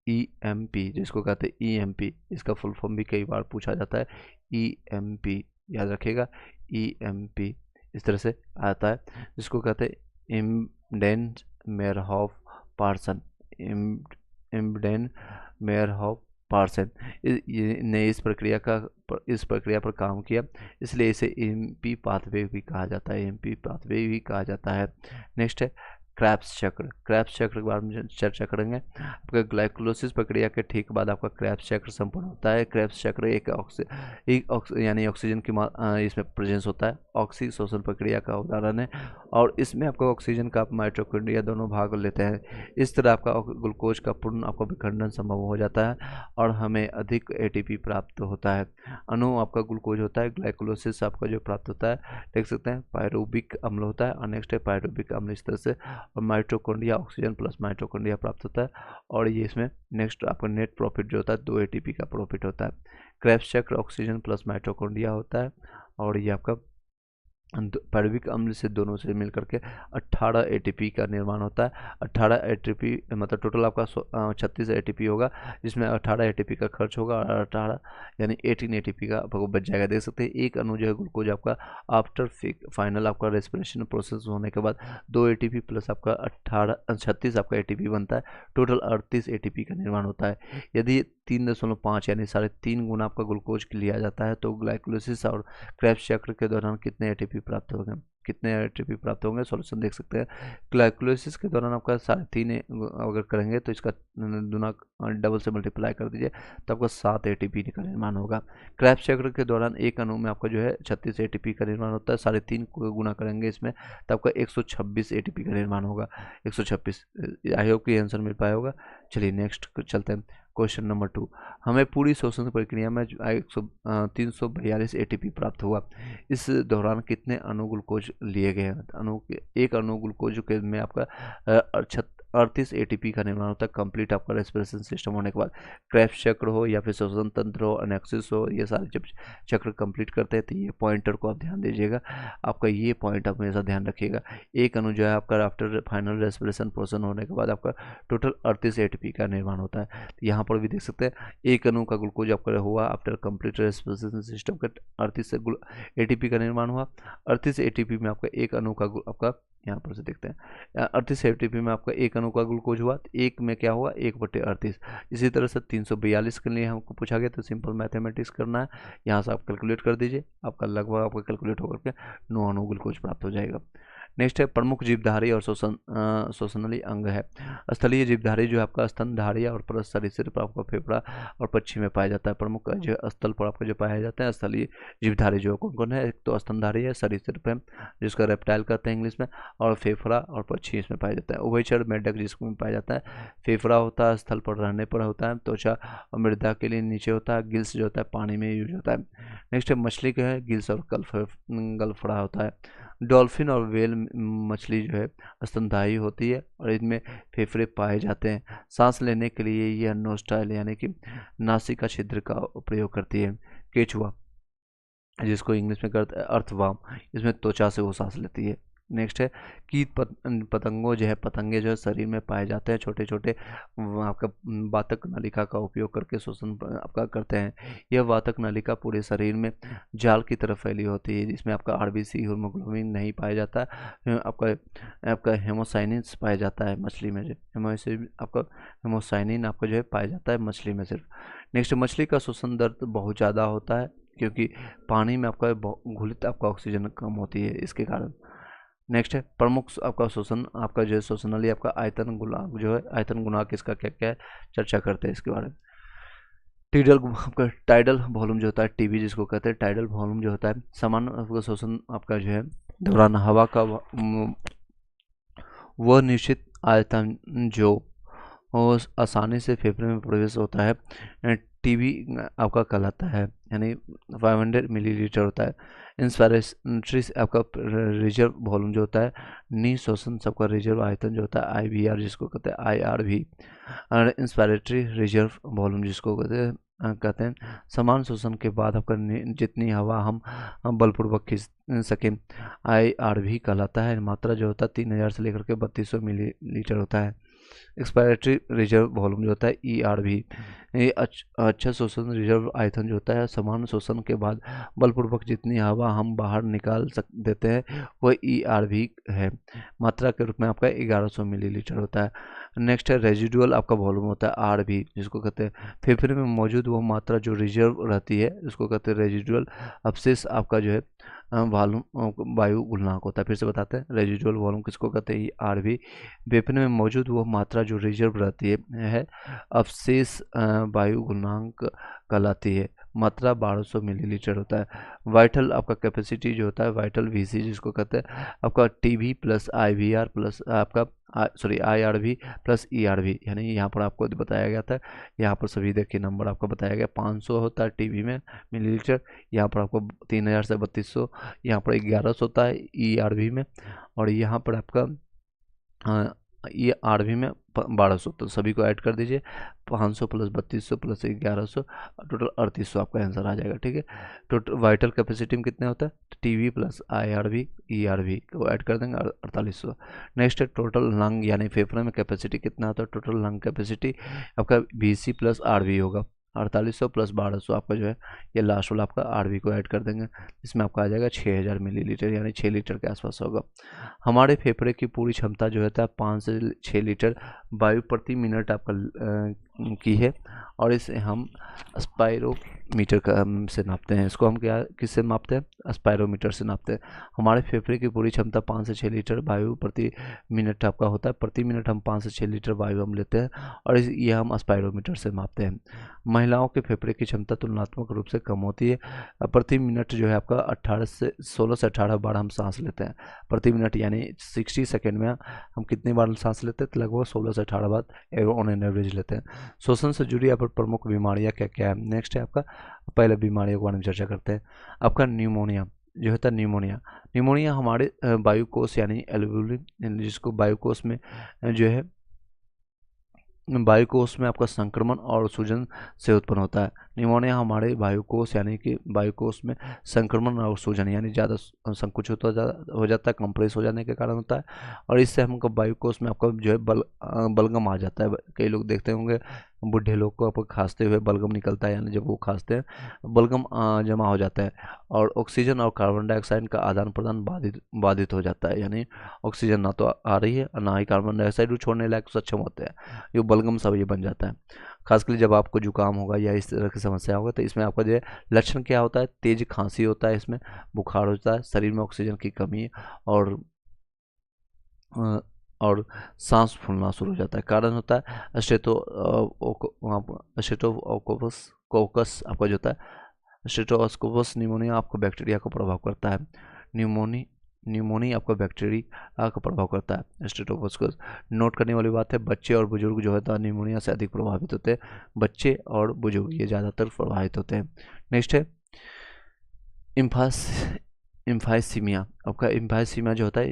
EMP जिसको कहते हैं EMP, इसका फुल फॉर्म भी कई बार पूछा जाता है, EMP याद रखिएगा, EMP इस तरह से आता है, जिसको कहते हैं इमडेन मेरहॉफ पार्सन, इमडेन मेरहॉफ पार्सन ने इस प्रक्रिया पर काम किया, इसलिए इसे EMP पाथवे भी कहा जाता है, EMP पाथवे भी कहा जाता है। नेक्स्ट है क्रेब्स चक्र के बारे में चर्चा करेंगे। आपका ग्लाइकोलाइसिस प्रक्रिया के ठीक बाद आपका क्रेब्स चक्र संपन्न होता है। क्रेब्स चक्र यानी ऑक्सीजन की इसमें प्रेजेंस होता है, ऑक्सी शोषण प्रक्रिया का उदाहरण है और इसमें आपका ऑक्सीजन का माइटोकॉन्ड्रिया दोनों भाग लेते हैं। इस तरह आपका ग्लूकोज का पूर्ण आपका विखंडन संभव हो जाता है और हमें अधिक ATP प्राप्त होता है। अणु आपका ग्लूकोज होता है, ग्लाइकोलाइसिस आपका जो प्राप्त होता है देख सकते हैं पायरुविक अम्ल होता है और नेक्स्ट है पायरुविक अम्ल इस तरह से, और माइटोकॉन्ड्रिया ऑक्सीजन प्लस माइटोकॉन्ड्रिया प्राप्त होता है और ये इसमें नेक्स्ट आपका नेट प्रॉफिट जो होता है 2 ATP का प्रॉफिट होता है। क्रेब्स चक्र ऑक्सीजन प्लस माइटोकॉन्ड्रिया होता है और ये आपका पायरुविक अम्ल से दोनों से मिलकर के 18 ATP का निर्माण होता है। 18 ATP मतलब टोटल आपका 36 ATP होगा, जिसमें 18 ATP का खर्च होगा और 18 यानी 18 ATP का आपको बच जाएगा। देख सकते हैं एक अणु जो है ग्लूकोज आपका आफ्टर फाइनल आपका रेस्पिरेशन प्रोसेस होने के बाद 2 ATP प्लस आपका 36 आपका ATP बनता है, टोटल 38 ATP का निर्माण होता है। यदि 3.5 यानी 3.5 गुना आपका ग्लूकोज लिया जाता है तो ग्लाइकोलाइसिस और क्रेब्स चक्र के दौरान कितने ATP प्राप्त होंगे, सॉल्यूशन देख सकते हैं। ग्लाइकोलाइसिस के दौरान आपका 3.5 अगर करेंगे तो इसका दुना डबल से मल्टीप्लाई कर दीजिए तो आपका 7 ATP का निर्माण होगा। क्रेब्स चक्र के दौरान एक अणु में आपका जो है 36 ATP का निर्माण होता है, 3.5 को गुना करेंगे इसमें तो आपका 126 ATP का निर्माण होगा। 126, आई होप कि आंसर मिल पाया होगा। चलिए नेक्स्ट चलते हैं। क्वेश्चन नंबर 2, हमें पूरी शोषण प्रक्रिया में 342 ATP प्राप्त हुआ, इस दौरान कितने अणु ग्लूकोज लिए गए हैं? एक अणु ग्लूकोज के में आपका 38 एटीपी का निर्माण होता है कंप्लीट आपका रेस्पिरेशन सिस्टम होने के बाद। क्रेब्स चक्र हो या फिर श्वसन तंत्र हो, अनेक्सिस हो, ये सारे जब चक्र कंप्लीट करते हैं तो ये पॉइंटर को आप ध्यान दीजिएगा, आपका ये पॉइंट आप हमेशा ध्यान रखिएगा। एक अणु जो है आपका आफ्टर फाइनल रेस्पिरेशन पोर्शन होने के बाद आपका टोटल 38 एटीपी का निर्माण होता है। तो यहाँ पर भी देख सकते हैं एक अणु का ग्लूकोज आपका हुआ आफ्टर कंप्लीट रेस्पिरेशन सिस्टम का 38 एटीपी का निर्माण हुआ। 38 एटीपी में आपका एक अणु का आपका यहाँ पर से देखते हैं 38 एटीपी में आपका एक अणु का ग्लूकोज हुआ, तो एक में क्या हुआ 1/38। इसी तरह से 342 के लिए हमको पूछा गया तो सिंपल मैथमेटिक्स करना है, यहाँ से आप कैलकुलेट कर दीजिए, आपका लगभग आपका कैलकुलेट होकर के 9 अणु ग्लूकोज प्राप्त हो जाएगा। नेक्स्ट है प्रमुख जीवधारी और श्वसनली अंग है। स्थलीय जीवधारी जो आपका स्तनधारी और सरीसृप पर आपका फेफड़ा और पक्षी में पाया जाता है। प्रमुख जो स्थल पर आपका जो पाया जाता है स्थलीय जीवधारी जो कौन कौन है, एक तो स्तनधारी है, सरीसृप है जिसका रेप्टाइल कहते हैं इंग्लिश में, और फेफड़ा और पक्षी इसमें पाया जाता है। उभयचर मेढक जिसमें पाया जाता है, फेफड़ा होता है स्थल पर रहने पर होता है, त्वचा और मृदा के लिए नीचे होता है, गिल्स जो होता है पानी में यूज होता है। नेक्स्ट है मछली का है गिल्स और गलफड़ा होता है। डॉल्फिन और व्हेल मछली जो है स्तनधारी होती है और इनमें फेफड़े पाए जाते हैं। सांस लेने के लिए यह नोस्ट्राइल यानी कि नासिका छिद्र का प्रयोग करती है। केचुआ जिसको इंग्लिश में करते हैं अर्थवर्म, इसमें त्वचा से वो सांस लेती है। नेक्स्ट है कीट पतंगों जो है पतंगे जो है शरीर में पाए जाते हैं, छोटे छोटे आपका वातक नलिका का उपयोग करके शोषण आपका करते हैं। यह वातक नलिका पूरे शरीर में जाल की तरफ फैली होती है, जिसमें आपका आरबीसी हीमोग्लोबिन नहीं पाया जाता है, आपका हेमोसाइनिन पाया जाता है मछली में, जो आपका हेमोसाइनिन आपका जो है पाया जाता है मछली में सिर्फ। नेक्स्ट मछली का श्वसन दर बहुत ज़्यादा होता है क्योंकि पानी में आपका घुलित आपका ऑक्सीजन कम होती है इसके कारण। नेक्स्ट है प्रमुख आपका श्वसन आपका जो है श्वसनली आपका आयतन गुणांक जो है, आयतन गुणांक इसका क्या क्या है चर्चा करते हैं इसके बारे में। आपका टाइडल वॉल्यूम जो होता है टीबी जिसको कहते हैं, टाइडल वॉल्यूम जो होता है सामान्य आपका श्वसन आपका जो है दौरान हवा का वह निश्चित आयतन जो आसानी से फेफड़े में प्रवेश होता है टीबी आपका कहलाता है, यानी 500 मिलीलीटर होता है। इंस्पायरेटरी आपका रिजर्व वॉल्यूम जो होता है निःश्वसन सबका रिजर्व आयतन जो होता है आईवीआर जिसको कहते हैं आईआरवी, और इंस्पायरेटरी रिजर्व वॉल्यूम जिसको कहते हैं समान शोषण के बाद आपका जितनी हवा हम बलपूर्वक खींच सकें आईआरवी कहलाता है। मात्रा जो होता है 3000 से लेकर के 3200 मिलीलीटर होता है। एक्सपायरेटरी रिजर्व वॉल्यूम जो होता है ईआरवी, ये अच्छा शोषण रिजर्व आयतन जो होता है समान शोषण के बाद बलपूर्वक जितनी हवा हम बाहर निकाल देते हैं वह ईआरवी है, मात्रा के रूप में आपका 1100 मिलीलीटर होता है। नेक्स्ट है रेजिडुअल आपका वॉल्यूम होता है आरवी जिसको कहते हैं फेफड़े में मौजूद वो मात्रा जो रिजर्व रहती है उसको कहते हैं रेजिडुअल अवशेष आपका जो है वॉल्यूम वायु गुणांक होता है। फिर से बताते हैं रेजिडुअल वॉल्यूम किसको कहते हैं आरवी, फेफड़े में मौजूद वो मात्रा जो रिजर्व रहती है अवशेष वायु गुणांक कहलाती है, मात्रा 1200 मिलीलीटर होता है। वाइटल आपका कैपेसिटी जो होता है वाइटल वीसी जिसको कहते हैं आपका टीवी प्लस आईवीआर प्लस आपका आईआरवी प्लस ईआरवी, यानी यहाँ पर आपको बताया गया था, यहाँ पर सभी देखिए नंबर आपको बताया गया 500 होता है टीवी में मिलीलीटर, यहाँ पर आपको 3000 से 3200, यहाँ पर 1100 होता है ईआरवी में, और यहाँ पर आपका ये आरवी में 1200, तो सभी को ऐड कर दीजिए 500 प्लस 3200 प्लस 1100 टोटल 3800 आपका आंसर आ जाएगा। ठीक है, टोटल वाइटल कैपेसिटी में कितने होता है टीवी प्लस आईआरवी ईआरवी को ऐड कर देंगे 4800। नेक्स्ट है टोटल लंग यानी फेफड़े में कैपेसिटी कितना होता है, टोटल लंग कैपेसिटी आपका बीसी प्लस आरवी होगा 4800 प्लस 1200 आपका जो है ये लास्ट वाला आपका आरवी को ऐड कर देंगे, इसमें आपका आ जाएगा 6000 मिलीलीटर यानी 6 लीटर के आसपास होगा। हमारे फेफड़े की पूरी क्षमता जो है 5 से 6 लीटर वायु प्रति मिनट आपका की है, और इसे हम स्पायरोमीटर से नापते हैं। इसको हम क्या किससे नापते हैं स्पायरोमीटर से नापते हैं। हमारे फेफड़े की पूरी क्षमता 5 से 6 लीटर वायु प्रति मिनट आपका होता है, प्रति मिनट हम 5 से 6 लीटर वायु हम लेते हैं और ये हम स्पायरोमीटर से मापते हैं। महिलाओं के फेफड़े की क्षमता तुलनात्मक रूप से कम होती है, प्रति मिनट जो है आपका 16 से 18 बार हम सांस लेते हैं प्रति मिनट, यानी 60 सेकेंड में हम कितनी बार सांस लेते हैं तो लगभग 16 से 18 बार ऑन एन एवरेज लेते हैं। श्वसन से जुड़ी यहाँ पर प्रमुख बीमारियाँ क्या क्या है। नेक्स्ट है आपका पहले बीमारियों के बारे में चर्चा करते हैं। आपका न्यूमोनिया जो होता है न्यूमोनिया हमारे वायुकोष यानी एल्वुली जिसको वायुकोष में जो है वायुकोश में आपका संक्रमण और सूजन से उत्पन्न होता है। निमोनिया हमारे वायुकोश यानी कि वायुकोश में संक्रमण और सूजन यानी ज़्यादा संकुचित हो जाता है, कंप्रेस हो जाने के कारण होता है। और इससे हमको वायुकोश में आपका जो है बलगम आ जाता है। कई लोग देखते होंगे बूढ़े लोग को आपको खांसते हुए बलगम निकलता है, यानी जब वो खांसते हैं बलगम जमा हो जाता है और ऑक्सीजन और कार्बन डाइऑक्साइड का आदान प्रदान बाधित हो जाता है। यानी ऑक्सीजन ना तो आ रही है और ना ही कार्बन डाइऑक्साइड छोड़ने लायक सक्षम होते हैं, ये बलगम सब ये बन जाता है। खासकर जब आपको जुकाम होगा या इस तरह की समस्या होगा तो इसमें आपका जो है लक्षण क्या होता है, तेज खांसी होता है, इसमें बुखार होता है, शरीर में ऑक्सीजन की कमी और अ, और सांस फूलना शुरू हो जाता है। कारण होता है स्ट्रेप्टोकोकस कोकस आपका जो होता है स्ट्रेप्टोकोकस निमोनिया आपको बैक्टीरिया को प्रभाव करता है। न्यूमोनी आपका बैक्टीरिया का प्रभाव करता है। स्ट्रेप्टोकोकस नोट करने वाली बात है, बच्चे और बुजुर्ग जो होता है निमोनिया से अधिक प्रभावित होते हैं। बच्चे और बुजुर्ग ये ज़्यादातर प्रभावित होते हैं। नेक्स्ट है इम्फाइसीमिया। आपका इम्फाइसीमिया जो होता है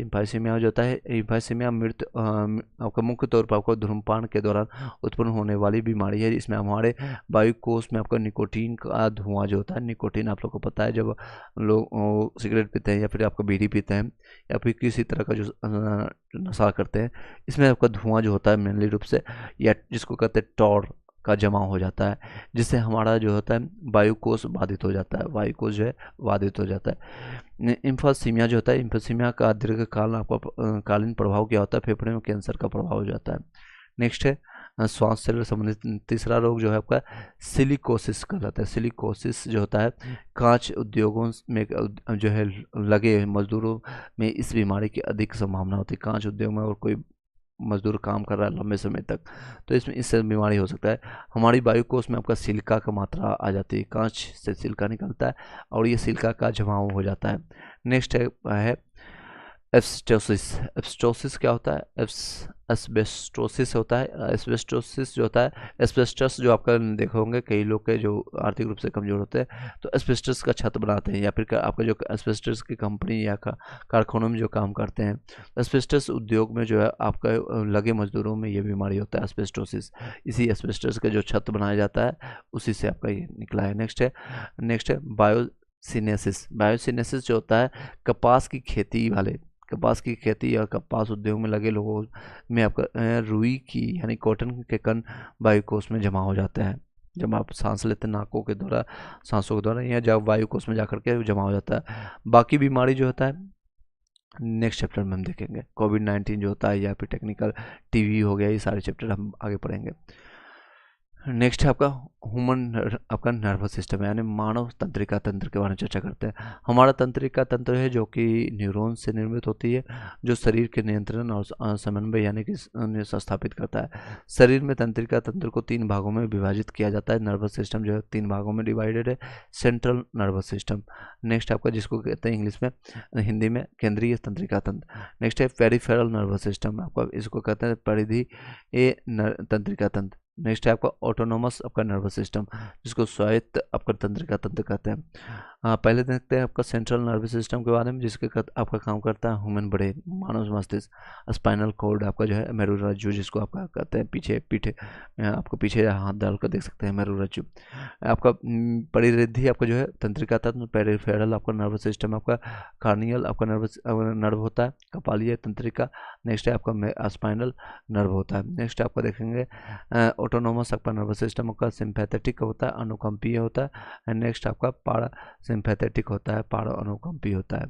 इम्फाइसीमिया मृत आपका मुख्य तौर पर आपको धूम्रपान के दौरान उत्पन्न होने वाली बीमारी है। इसमें हमारे वायुकोश में आपका निकोटीन का धुआं जो होता है, निकोटीन आप लोग को पता है जब लोग सिगरेट पीते हैं या फिर आपका बीड़ी पीते हैं या फिर किसी तरह का जो नशा करते हैं, इसमें आपका धुआं जो होता है मेनली रूप से या जिसको कहते हैं टॉर का जमा हो जाता है, जिससे हमारा जो होता है वायुकोश बाधित हो जाता है, वायुकोश जो है बाधित हो जाता है। इम्फीसिमिया जो होता है, इम्फीसिमिया का दीर्घकाल आपका कालीन प्रभाव क्या होता है, फेफड़े में कैंसर का प्रभाव हो जाता है। नेक्स्ट है श्वास से संबंधित तीसरा रोग जो है आपका सिलिकोसिस कहलाता है। सिलिकोसिस जो होता है कांच उद्योगों में जो है लगे मजदूरों में इस बीमारी की अधिक संभावना होती है। कांच उद्योग में और कोई मजदूर काम कर रहा है लंबे समय तक तो इसमें इससे बीमारी हो सकता है। हमारी वायुकोश में आपका सिलिका का मात्रा आ जाती है, कांच से सिलिका निकलता है और ये सिलिका का जमाव हो जाता है। नेक्स्ट है एब्स्टोसिस। एब्स्टोसिस क्या होता है, एस्बेस्टोसिस होता है। एस्बेस्टोसिस जो होता है, एस्बेस्टस जो आपका देखे होंगे कई लोग के जो आर्थिक रूप से कमजोर होते हैं तो एस्बेस्टस का छत बनाते हैं या फिर आपका जो एस्बेस्टस की कंपनी या कारखानों में जो काम करते हैं, एस्बेस्टस उद्योग में जो है आपका लगे मजदूरों में ये बीमारी होता है एस्बेस्टोसिस। इसी एस्बेस्टस का जो छत बनाया जाता है उसी से आपका ये निकला है। नेक्स्ट है बायोसिनेसिस। बायोसिनेसिस जो होता है कपास की खेती या कपास उद्योग में लगे लोगों में आपका रुई की यानी कॉटन के कण वायुकोश में जमा हो जाते हैं। जब आप सांस लेते हैं नाकों के द्वारा, सांसों के द्वारा, या जब वायुकोश में जाकर के जमा हो जाता है। बाकी बीमारी जो होता है नेक्स्ट चैप्टर में हम देखेंगे। कोविड-19 जो होता है या फिर टेक्निकल टीवी हो गया, ये सारे चैप्टर हम आगे पढ़ेंगे। नेक्स्ट है आपका नर्वस सिस्टम यानी मानव तंत्रिका तंत्र के बारे में चर्चा करते हैं। हमारा तंत्रिका तंत्र है जो कि न्यूरॉन से निर्मित होती है, जो शरीर के नियंत्रण और समन्वय यानी कि स्थापित करता है। शरीर में तंत्रिका तंत्र को 3 भागों में विभाजित किया जाता है। नर्वस सिस्टम जो है 3 भागों में डिवाइडेड है। सेंट्रल नर्वस सिस्टम, नेक्स्ट आपका जिसको कहते हैं इंग्लिश में हिंदी में केंद्रीय तंत्रिका तंत्र। नेक्स्ट है पेरिफेरल नर्वस सिस्टम, आपका इसको कहते हैं परिधि तंत्रिका तंत्र। नेक्स्ट है आपका ऑटोनोमस आपका नर्वस सिस्टम जिसको स्वायत्त आपका तंत्रिका तंत्र कहते हैं। पहले देखते हैं आपका सेंट्रल नर्वस सिस्टम के बारे में जिसके आपका काम करता है ह्यूमन ब्रेन, मानव मस्तिष्क, स्पाइनल कॉर्ड आपका जो है मेरुरज्जु जिसको आपका कहते हैं पीछे आपको पीछे हाथ डालकर देख सकते हैं मेरुरज्जु। आपका परिरिद्धि आपका जो है तंत्रिका तंत्र। पेरिफेरल आपका नर्वस सिस्टम आपका कार्नियल आपका नर्व होता है, कपालीय तंत्रिका। नेक्स्ट है आपका स्पाइनल नर्व होता है। नेक्स्ट आपका देखेंगे ऑटोनोमस आपका नर्वस सिस्टम आपका सिंपैथेटिक होता है, अनुकंपीय होता है। एंड नेक्स्ट आपका पारा सिंपैथेटिक होता है, पारा अनुकंपी होता है।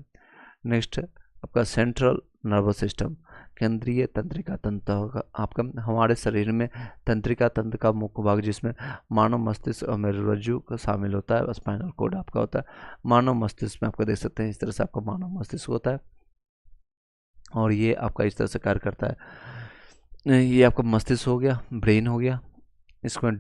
नेक्स्ट आपका सेंट्रल नर्वस सिस्टम केंद्रीय तंत्रिका तंत्र आपका हमारे शरीर में तंत्रिका तंत्र का मुख्य भाग जिसमें मानव मस्तिष्क और मेरुरज्जु का शामिल होता है, स्पाइनल कॉर्ड आपका होता है। मानव मस्तिष्क में आपको देख सकते हैं इस तरह से आपका मानव मस्तिष्क होता है और ये आपका इस तरह से कार्य करता है। ये आपका मस्तिष्क हो गया, ब्रेन हो गया, इसमें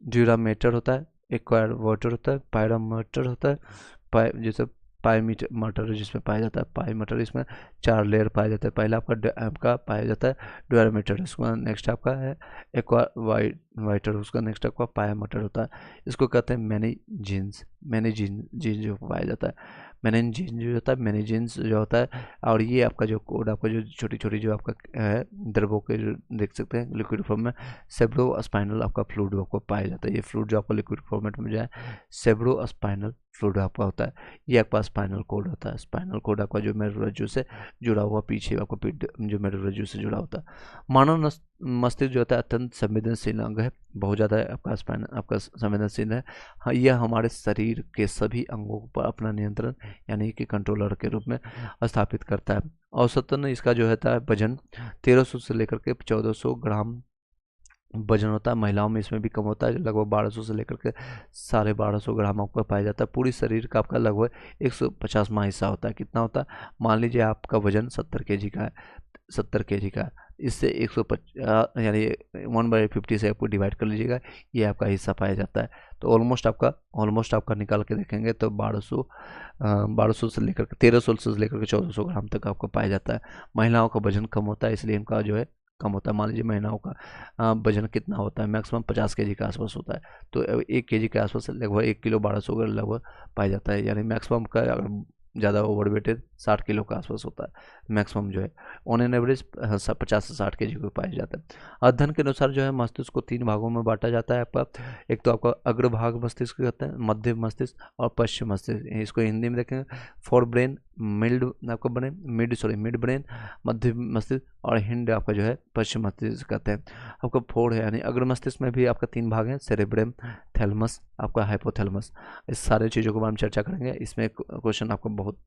ड्यूरामेटर होता है, एक्वायर वाटर होता है, पायरामीटर होता है, जैसे पाईमीटर जिसमें पाया जाता है पाईमीटर, इसमें 4 लेयर पाया जाता है। पहला आपका पाया जाता है ड्यूरामीटर, उसका नेक्स्ट आपका है एक्वावाइटर, उसका नेक्स्ट आपका पायामीटर होता है। इसको कहते हैं मैनी जीन्स जो पाया जाता है। मेनिनजीन जो होता है, मेनिजेंस जो होता है, और ये आपका जो कोड आपका जो छोटी छोटी जो आपका है द्रवों के जो देख सकते हैं लिक्विड फॉर्म में सेब्रोस्पाइनल आपका फ्लूइड आपको पाया जाता है। ये फ्लूइड जो आपको लिक्विड फॉर्मेट में जाए सेब्रोस्पाइनल फ्लूइड आपका होता है। ये आपका स्पाइनल कोड होता है। स्पाइनल कोड आपका जो मेरुरज्जु से जुड़ा हुआ पीछे आपको पीठ जो मेरुरज्जु से जुड़ा होता है। मानव मस्तिष्क जो होता है अत्यंत संवेदनशील अंग है, बहुत ज़्यादा आपका स्पाइन आपका संवेदनशील है। हाँ, यह हमारे शरीर के सभी अंगों पर अपना नियंत्रण यानी कि कंट्रोलर के रूप में स्थापित करता है। औसतन इसका जो होता है वजन 1300 से लेकर के 1400 ग्राम वजन होता है। महिलाओं में इसमें भी कम होता है, लगभग 1200 से लेकर के 1250 ग्राम आपका पाया जाता है। पूरी शरीर का आपका लगभग 150वां हिस्सा होता है। कितना होता है? मान लीजिए आपका वजन 70 kg का है, 70 kg का है, इससे 150 यानी 1/50 से आपको डिवाइड कर लीजिएगा, ये आपका हिस्सा पाया जाता है। तो ऑलमोस्ट आपका निकाल के देखेंगे तो 1200 से लेकर के 1300 से लेकर के 1400 ग्राम तक आपको पाया जाता है। महिलाओं का वजन कम होता है, इसलिए इनका जो है कम होता है। मान लीजिए महिलाओं का वजन कितना होता है? मैक्सिमम 50 kg के आसपास होता है। तो 1 kg के आसपास लगभग 1 किलो 1200 ग्राम लगभग पाया जाता है। यानी मैक्सिमम का अगर ज़्यादा ओवरवेटेड 60 किलो के आसपास होता है मैक्सिमम जो है। ऑन एन एवरेज 50 से 60 kg को पाया जाता है। अध्ययन के अनुसार जो है मस्तिष्क को 3 भागों में बांटा जाता है आपका। एक तो आपका अग्रभाग मस्तिष्क कहते हैं, मध्य मस्तिष्क और पश्चिम मस्तिष्क। इसको हिंदी में देखेंगे फोर ब्रेन, मिड ब्रेन, मध्य मस्तिष्क और हिंड आपका जो है पश्चिम मस्तिष्क कहते हैं। आपका फोर है यानी अग्र मस्तिष्क में भी आपका 3 भाग हैं, सेरेब्रम, थैलमस, आपका हाइपोथैलेमस। इस सारे चीज़ों के बारे में चर्चा करेंगे। इसमें क्वेश्चन आपको बहुत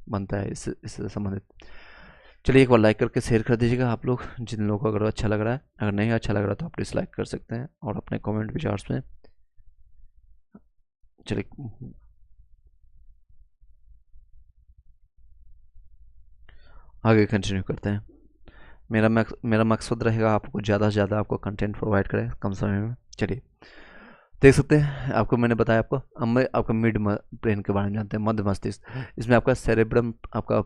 बनता है इससे संबंधित। चलिए एक बार लाइक करके शेयर कर दीजिएगा आप लोग, जिन लोगों को अगर अच्छा लग रहा है। अगर नहीं अच्छा लग रहा तो आप डिसलाइक कर सकते हैं और अपने कमेंट विचार्स में। चलिए आगे कंटिन्यू करते हैं। मेरा मकसद रहेगा आपको ज़्यादा से ज़्यादा आपको कंटेंट प्रोवाइड करें कम समय में। चलिए देख सकते हैं, आपको मैंने बताया आपको। अब मैं आपका मिड ब्रेन के बारे में जानते हैं, मध्य मस्तिष्क। इसमें आपका सेरेब्रम आपका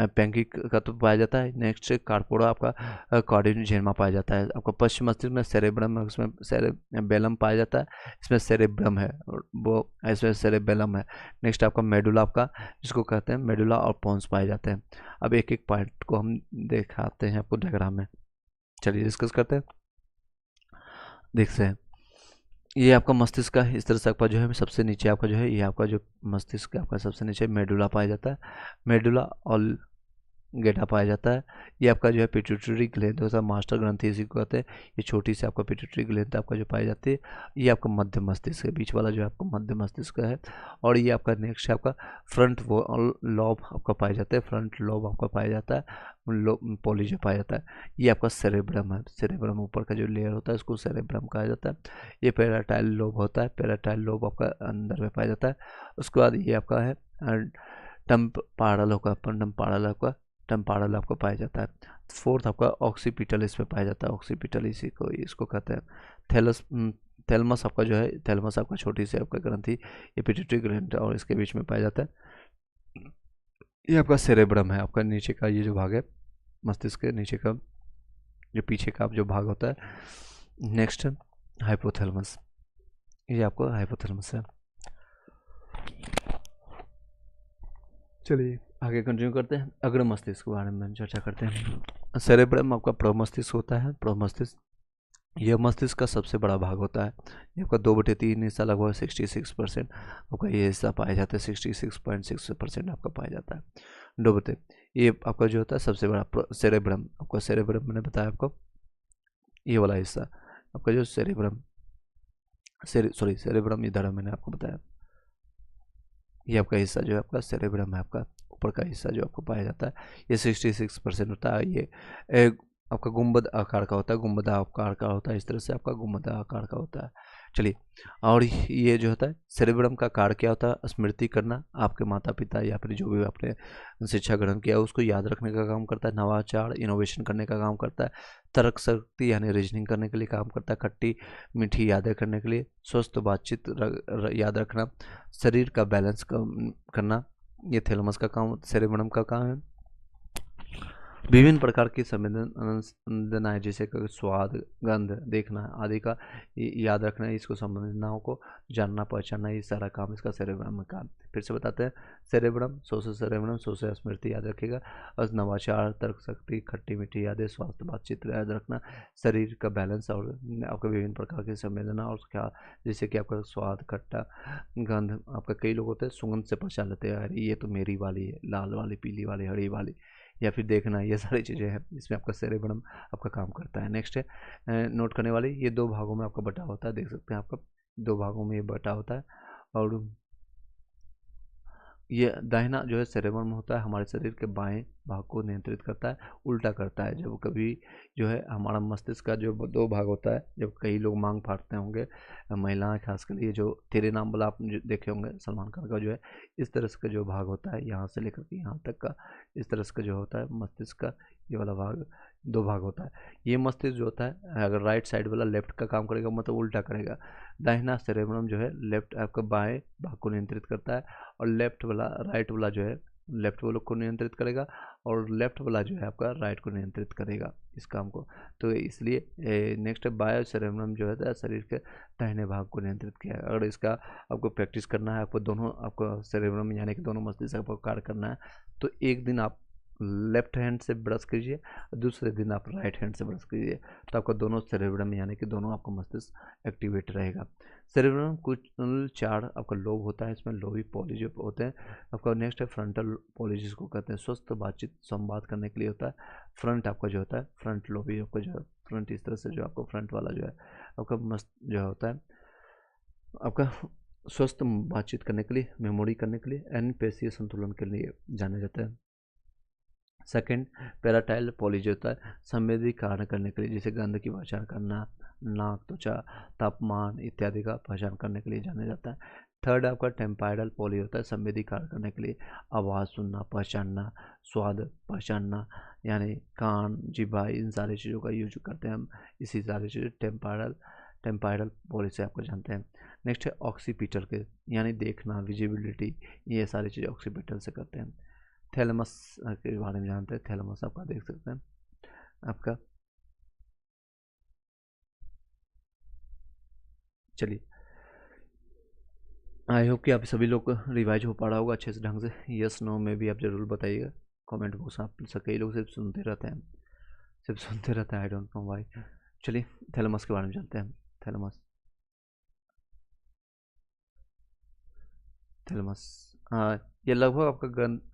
पैंकिक का तो पाया जाता है। नेक्स्ट कार्पोरा आपका कॉर्डिनल पाया जाता है। आपका पश्चिम मस्तिष्क में सेरेब्रम है, उसमें सेरेबेलम पाया जाता है। इसमें सेरेब्रम है और वो इसमें सेरेबेलम है। नेक्स्ट आपका मेडुला आपका जिसको कहते हैं मेडुला और पोन्स पाए जाते हैं। अब एक एक पॉइंट को हम दिखाते हैं आपको डायग्राम में। चलिए डिस्कस करते हैं। देखते हैं ये आपका मस्तिष्क का इस तरह से आपका जो है सबसे नीचे आपका जो है ये आपका जो मस्तिष्क आपका सबसे नीचे मेडुला पाया जाता है। मेडुला और गेटा पाया जाता है। ये आपका जो है पिट्यूटरी ग्लैंड होता है, मास्टर ग्रंथि इसी को कहते हैं। ये छोटी सी आपका पिट्यूटरी ग्लैंड आपका जो पाई जाती है। ये आपका मध्य मस्तिष्क है, बीच वाला जो आपका मध्य मस्तिष्क है। और ये आपका नेक्स्ट आपका फ्रंट लॉब आपका पाया जाता है, फ्रंट लॉब आपका पाया जाता है, पॉली जो पाया जाता है। ये आपका सेरेब्रम है, सेरेब्रम ऊपर का जो लेयर होता है इसको सेरेब्रम कहा जाता है। ये पेराटाइल लोब होता है, पेराटाइल लोब आपका अंदर में पाया जाता है। उसके बाद ये आपका है टेम्पोरल होगा, टेम्पोरल आपको पाया जाता है। फोर्थ आपका ऑक्सीपिटल इसमें पाया जाता है, ऑक्सीपिटल इसको कहते हैं। थैलमस आपका जो है, थैलमस आपका छोटी सी आपका ग्रंथि, ये पिट्यूटरी ग्लैंड और इसके बीच में पाया जाता है। ये आपका सेरेब्रम है, आपका नीचे का ये जो भाग है मस्तिष्क के नीचे का जो पीछे का जो भाग होता है। नेक्स्ट हाइपोथैलेमस, ये आपको हाइपोथैलेमस है। चलिए आगे कंटिन्यू करते हैं। अग्र मस्तिष्क के बारे में चर्चा करते हैं। सेरेब्रम आपका प्रमस्तिष्क होता है, प्रमस्तिष्क यह मस्तिष्क का सबसे बड़ा भाग होता है। ये आपका 2/3 हिस्सा लगभग 66% आपका ये हिस्सा पाया जाता है, 66.6% आपका पाया जाता है। 2/3 ये आपका जो होता है सबसे बड़ा सेरेब्रम। आपका सेरेब्रम मैंने बताया आपको, ये वाला हिस्सा आपका जो सेरेब्रम सेरेब्रम इधर मैंने आपको बताया। ये आपका हिस्सा जो है आपका सेरेब्रम है, आपका ऊपर का हिस्सा जो आपको पाया जाता है ये 66% होता है। ये आपका गुंबद आकार का होता है, गुंबद आकार का होता है, इस तरह से आपका गुंबद आकार का होता है। चलिए और ये जो होता है सेरेब्रम का कार्य क्या होता है? स्मृति करना, आपके माता पिता या फिर जो भी आपने शिक्षा ग्रहण किया उसको याद रखने का काम करता है। नवाचार इनोवेशन करने का काम करता है। तर्क शक्ति यानी रीजनिंग करने के लिए काम करता है। खट्टी मीठी यादें करने के लिए, स्वस्थ बातचीत याद रखना, शरीर का बैलेंस करना, ये थैलेमस का काम, सेरेब्रम का काम है। विभिन्न प्रकार की संवेदनाएं जैसे कि स्वाद, गंध, देखना आदि का याद रखना, इसको संवेदनाओं को जानना पहचानना, ये सारा काम इसका सेरेब्रम का। फिर से बताते हैं, सेरेब्रम, सेरेब्रम सोशल स्मृति याद रखेगा, और नवाचार, तर्क शक्ति, खट्टी मीठी यादें, स्वास्थ्य, बातचीत याद रखना, शरीर का बैलेंस और आपका विभिन्न प्रकार की संवेदना और क्या, जैसे कि आपका स्वाद, खट्टा, गंध, आपका कई लोग होते हैं सुगंध से पहचान लेते हैं, अरे ये तो मेरी वाली है, लाल वाली, पीली वाली, हरी वाली, या फिर देखना, ये सारी चीज़ें हैं, इसमें आपका सेरेब्रम आपका काम करता है। नेक्स्ट है नोट करने वाली, ये दो भागों में आपका बटा होता है, देख सकते हैं आपका दो भागों में ये बटा होता है, और ये दाहिना जो है सेरेब्रम होता है हमारे शरीर के बाएं भाग को नियंत्रित करता है, उल्टा करता है। जब कभी जो है हमारा मस्तिष्क का जो दो भाग होता है, जब कई लोग मांग फाड़ते होंगे, महिलाएं खासकर, ये जो तेरे नाम वाला आप देखे होंगे सलमान खान का, जो है इस तरह का जो भाग होता है, यहाँ से लेकर के यहाँ तक का, इस तरह का जो होता है मस्तिष्क का ये वाला भाग, दो भाग होता है। ये मस्तिष्क जो होता है, अगर राइट साइड वाला लेफ्ट का काम करेगा मतलब उल्टा करेगा, दाहिना सेरेब्रम जो है लेफ्ट आपका बाएं भाग को नियंत्रित करता है, और लेफ्ट वाला राइट वाला जो है लेफ्ट वालों को नियंत्रित करेगा, और लेफ्ट वाला जो है आपका राइट को नियंत्रित करेगा इस काम को। तो इसलिए नेक्स्ट बायो सेरेब्रम जो है शरीर के दाहिने भाग को नियंत्रित किया है। अगर इसका आपको प्रैक्टिस करना है, आपको दोनों आपको सेरेब्रम यानी कि दोनों मस्तिष्क आपको कार्य करना है, तो एक दिन आप लेफ्ट हैंड से ब्रश कीजिए, दूसरे दिन आप राइट हैंड से ब्रश कीजिए, तो आपका दोनों सेरेब्रम यानी कि दोनों आपका मस्तिष्क एक्टिवेट रहेगा। सेरेब्रम कुछ 4 आपका लोब होता है, इसमें लोबी पॉली जो होते हैं आपका। नेक्स्ट है फ्रंटल पॉली, जिसको कहते हैं स्वस्थ बातचीत संवाद करने के लिए होता है। फ्रंट आपका जो होता है फ्रंट लोबी आपका जो है फ्रंट, इस तरह से जो आपको फ्रंट वाला जो है आपका मस्त जो होता है आपका स्वस्थ बातचीत करने के लिए, मेमोरी करने के लिए, एनपेशीय संतुलन के लिए जाने जाते हैं। सेकंड पैराटाइल पॉली जो होता है संवेदी कारण करने के लिए, जैसे गंध की पहचान करना, नाक, त्वचा, तापमान इत्यादि का पहचान करने के लिए जाना जाता है। थर्ड आपका टेम्पाइडल पॉली होता है संवेदी कार्य करने के लिए, आवाज़ सुनना, पहचानना, स्वाद पहचानना, यानी कान, जिह्वा, इन सारी चीज़ों का यूज करते हैं हम, इसी सारी चीज़ें टेम्पाइडल पॉली से आपको जानते हैं। नेक्स्ट है ऑक्सीपिटल के, यानी देखना, विजिबिलिटी, ये सारी चीज़ें ऑक्सीपिटल से करते हैं। थैलेमस के बारे में जानते हैं, थैलेमस आपका देख सकते हैं आपका। चलिए, आई होप कि आप सभी लोग को रिवाइज हो पा रहा होगा अच्छे से ढंग से। यस नो में भी आप जरूर बताइएगा कमेंट बॉक्स। आप कई लोग सिर्फ सुनते रहते हैं, सिर्फ सुनते रहते हैं, आई डोंट नो व्हाई। चलिए थैलेमस के बारे में जानते हैं। थैलेमस, थैलेमस ये लगभग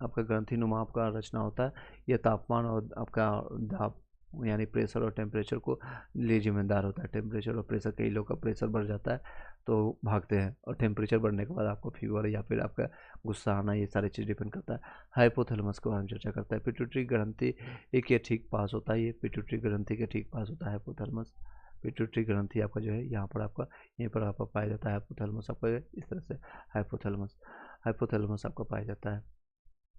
आपका ग्रंथिनुमा आपका रचना होता है। यह तापमान और आपका दाब यानी प्रेशर और टेम्परेचर को लिए जिम्मेदार होता है। टेम्परेचर और प्रेशर, कई लोग का प्रेशर बढ़ जाता है तो भागते हैं, और टेम्परेचर बढ़ने के बाद आपको फीवर या फिर आपका गुस्सा आना, ये सारी चीज़ डिपेंड करता है। हाइपोथैलेमस के बारे में चर्चा करता है। पिट्यूटरी ग्रंथि एक ये ठीक पास होता है, ये पिट्यूटरी ग्रंथि के ठीक पास होता है हाइपोथैलेमस। पिट्यूटरी ग्रंथि आपका जो है यहाँ पर आपका, यहीं पर आपका पाया जाता है हाइपोथैलेमस आपका, इस तरह से हाइपोथैलेमस आपका पाया जाता है।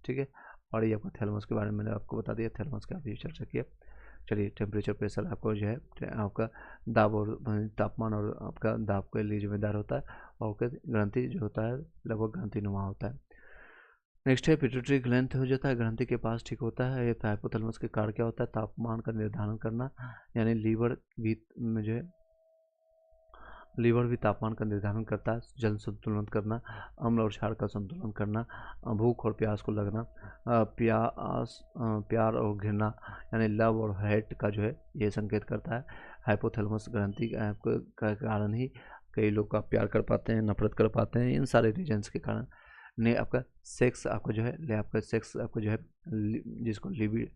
ठीक है, और ये आपको थैलेमस के बारे में मैंने आपको बता दिया, थैलेमस का भी चर्चा किया। चलिए टेम्परेचर प्रेशर आपको जो है आपका दाब और तापमान और आपका दाब के लिए जिम्मेदार होता है, और ग्रंथि जो होता है लगभग ग्रंथिनुमा होता है। नेक्स्ट है पिट्यूटरी ग्लैंड हो जाता है ग्रंथि के पास, ठीक होता है। ये हाइपोथैलेमस के कार्य क्या होता है, तापमान का निर्धारण करना, यानी लीवर भी में जो है लीवर भी तापमान का निर्धारण करता है, जल संतुलन करना, अम्ल और क्षार का संतुलन करना, भूख और प्यास को लगना, प्यार और घृणा यानी लव और हेट का जो है ये संकेत करता है। हाइपोथैलेमस ग्रंथि का कारण ही कई लोग का प्यार कर पाते हैं, नफरत कर पाते हैं, इन सारे रीजन्स के कारण। ने आपका सेक्स आपको जो है आपका सेक्स आपको जो है जिसको लिबी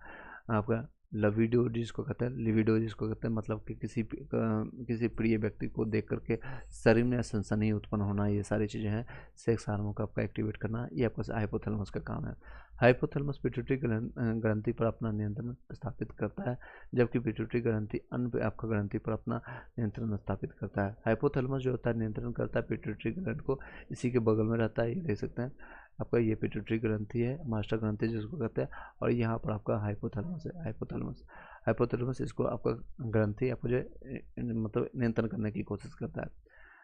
आपका लविडो जिसको कहते हैं, लिविडो जिसको कहते हैं, मतलब कि किसी प्रिय व्यक्ति को देख करके शरीर में सनसनी उत्पन्न होना, ये सारी चीज़ें हैं सेक्स हार्मोन का आपका एक्टिवेट करना, ये आपका हाइपोथैलेमस का काम है। हाइपोथैलेमस पिट्यूटरी ग्रंथि पर अपना नियंत्रण स्थापित करता है, जबकि पिट्यूटरी ग्रंथि अन्य आपका ग्रंथि पर अपना नियंत्रण स्थापित करता है। हाइपोथैलेमस जो होता है नियंत्रण करता है पिट्यूटरी ग्रंथि को, इसी के बगल में रहता है, ये देख सकते हैं आपका, ये पिट्यूटरी ग्रंथि है, मास्टर ग्रंथि जिसको कहते हैं, और यहाँ पर आपका हाइपोथैलेमस है। हाइपोथैलेमस इसको आपका ग्रंथि आपको जो मतलब नियंत्रण करने की कोशिश करता है।